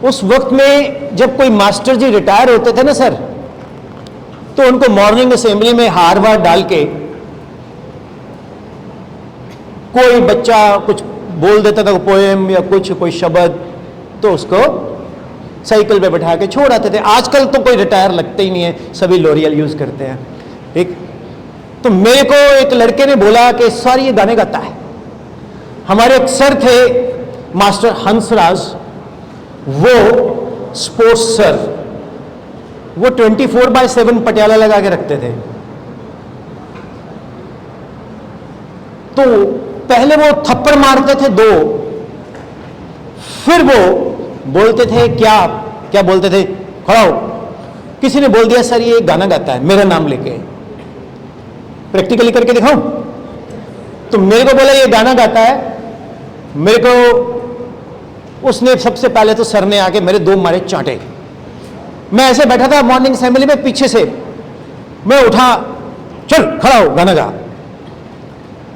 उस वक्त में जब कोई मास्टर जी रिटायर होते थे ना सर, तो उनको मॉर्निंग असेंबली में हार वार डाल के कोई बच्चा कुछ बोल देता था, पोएम या कुछ, कोई शब्द, तो उसको साइकिल पे बैठा के छोड़ आते थे। आजकल तो कोई रिटायर लगते ही नहीं है, सभी लॉरियल यूज करते हैं। ठीक, तो मेरे को एक लड़के ने बोला कि सर ये गाने गाता है। हमारे एक सर थे मास्टर हंसराज, वो स्पोर्ट्स सर, वो 24/7 पटियाला लगा के रखते थे। तो पहले वो थप्पड़ मारते थे 2, फिर वो बोलते थे क्या क्या बोलते थे, खड़ा हो। किसी ने बोल दिया सर ये गाना गाता है, मेरा नाम लेके, प्रैक्टिकली करके दिखाऊं? तो मेरे को बोला ये गाना गाता है। मेरे को उसने सबसे पहले तो सर ने आके मेरे 2 मारे चांटे। मैं ऐसे बैठा था मॉर्निंग असेंबली में, पीछे से मैं उठा, चल खड़ा हो, गाना गा।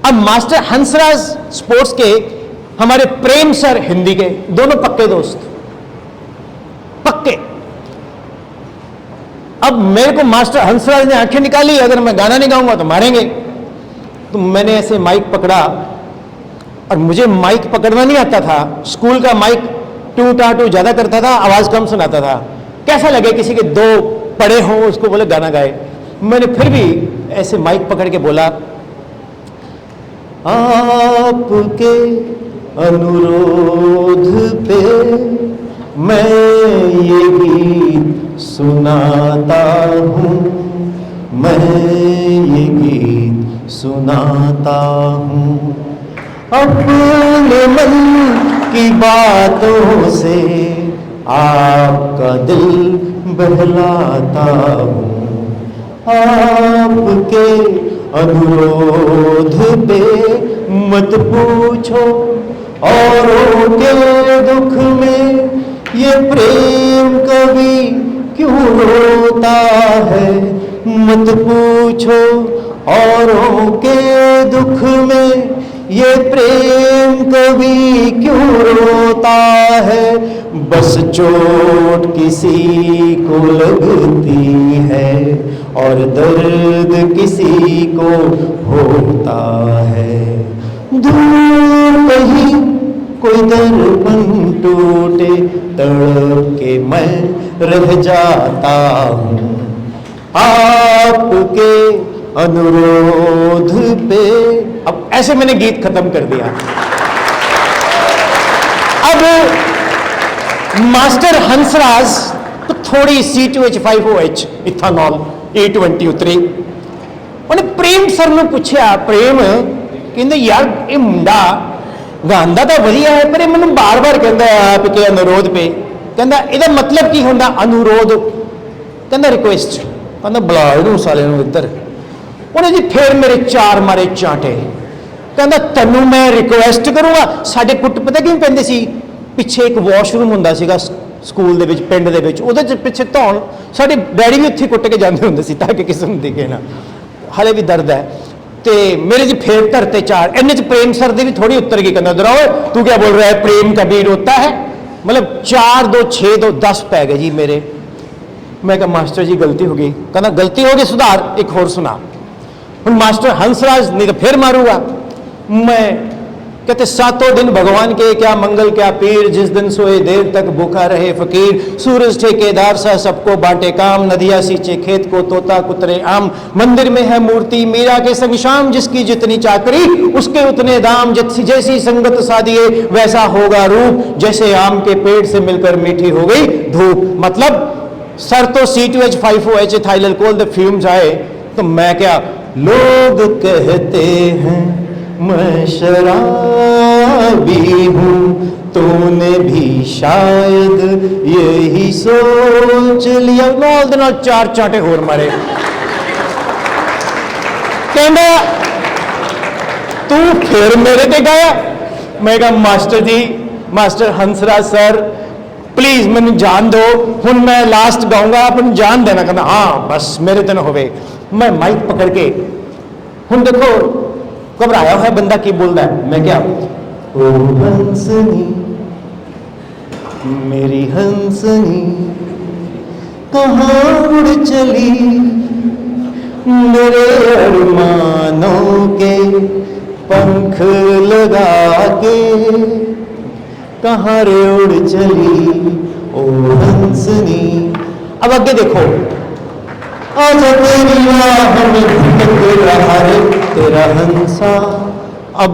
अब मास्टर हंसराज स्पोर्ट्स के, हमारे प्रेम सर हिंदी के, दोनों पक्के दोस्त, पक्के। अब मेरे को मास्टर हंसराज ने आंखें निकाली, अगर मैं गाना नहीं गाऊंगा तो मारेंगे। तो मैंने ऐसे माइक पकड़ा, और मुझे माइक पकड़ना नहीं आता था। स्कूल का माइक टू टाटू ज्यादा करता था, आवाज कम सुनाता था। कैसा लगे किसी के 2 पड़े हों, उसको बोले गाना गाए। मैंने फिर भी ऐसे माइक पकड़ के बोला, आपके अनुरोध पे मैं ये गीत सुनाता हूँ, मैं ये गीत सुनाता हूँ। अपने मन की बातों से आपका दिल बहलाता हूँ। आपके अनुरोध पे मत पूछो औरों के दुख में, ये प्रेम कभी क्यों रोता है। मत पूछो औरों के दुख में, ये प्रेम कभी क्यों रोता है। बस चोट किसी को लगती है और दर्द किसी को होता है। दूर कहीं कोई दर्पण टूटे, तड़प के मैं रह जाता हूँ। आपके अनुरोध पे। अब ऐसे मैंने गीत खत्म कर दिया। अब मास्टर हंसराज तो थोड़ी C2H5OH इथानॉल E20 उन्हें प्रेम सर ने पूछा, प्रेम कहते यार ये मुंडा गांदा तो वधिया है, पर मैं बार बार कहता है आपके अनुरोध पे, कहता ਇਹਦਾ मतलब की होंदा अनुरोध, कहता रिक्वेस्ट, कहता बुला इनू साले नू इधर। उन्हें जी फिर मेरे 4 मारे चांटे, कहता तैनू मैं रिक्वेस्ट करूंगा। साडे कुट पता किवें पैंदे सी, पिछे एक वॉशरूम हुंदा सीगा स्कूल दे विच, पिंड दे विच, उहदे पिछे धौण, साडे डैडी भी उत्थे कुट के जांदे हुंदे सी ताकि किसी नूं दिखे ना। हाले भी दर्द है। ते मेरे जी फिर धरते 4, इन्ने च प्रेम सर दी भी थोड़ी उतर गई, कहना दराओ तू क्या बोल रहा है, प्रेम कभी रोता है। मतलब 4 2 6 2 10 पै गए जी मेरे। मैं कहा मास्टर जी गलती हो गई। कहना गलती हो गई सुधार, एक और सुना। ਹੁਣ मास्टर हंसराज नहीं तो फिर मारूंगा मैं। कहते सातों दिन भगवान के क्या मंगल क्या पीर, जिस दिन सोए देर तक भूखा रहे फकीर। सूरज ठेकेदार सा सबको बांटे काम, नदिया सींचे खेत को तोता कुतरे आम। मंदिर में है मूर्ति मीरा के संग शाम, जिसकी जितनी चाकरी उसके उतने दाम। जैसी संगत साधिए वैसा होगा रूप, जैसे आम के पेड़ से मिलकर मीठी हो गई धूप। मतलब सर तो C2H5OH ethyl alcohol the fumes आए तो मैं क्या, लोग कहते हैं मैं शराबी हूं, तूने भी शायद यही सोच लिया। नाल दे नाल चार चांटे होर मारे। कहना तू फिर मेरे ते गाया। मैं कहा master ji, master Hansraj sir please मैंने जान दो, हुण मैं लास्ट गाऊंगा, आप जान देना। कहना हाँ बस मेरे ते ना होवे। मैं माइक पकड़ के हुण देखो घबराया है बंदा की बोलता है। मैं क्या, ओ हंसनी मेरी हंसनी कहाँ उड़ चली, मेरे अरमानों के पंख लगा के कहाँ रे उड़ चली ओ हंसनी। अब आगे देखो, आजा तेरी राह में भटक रहा रे तेरा हंसा। अब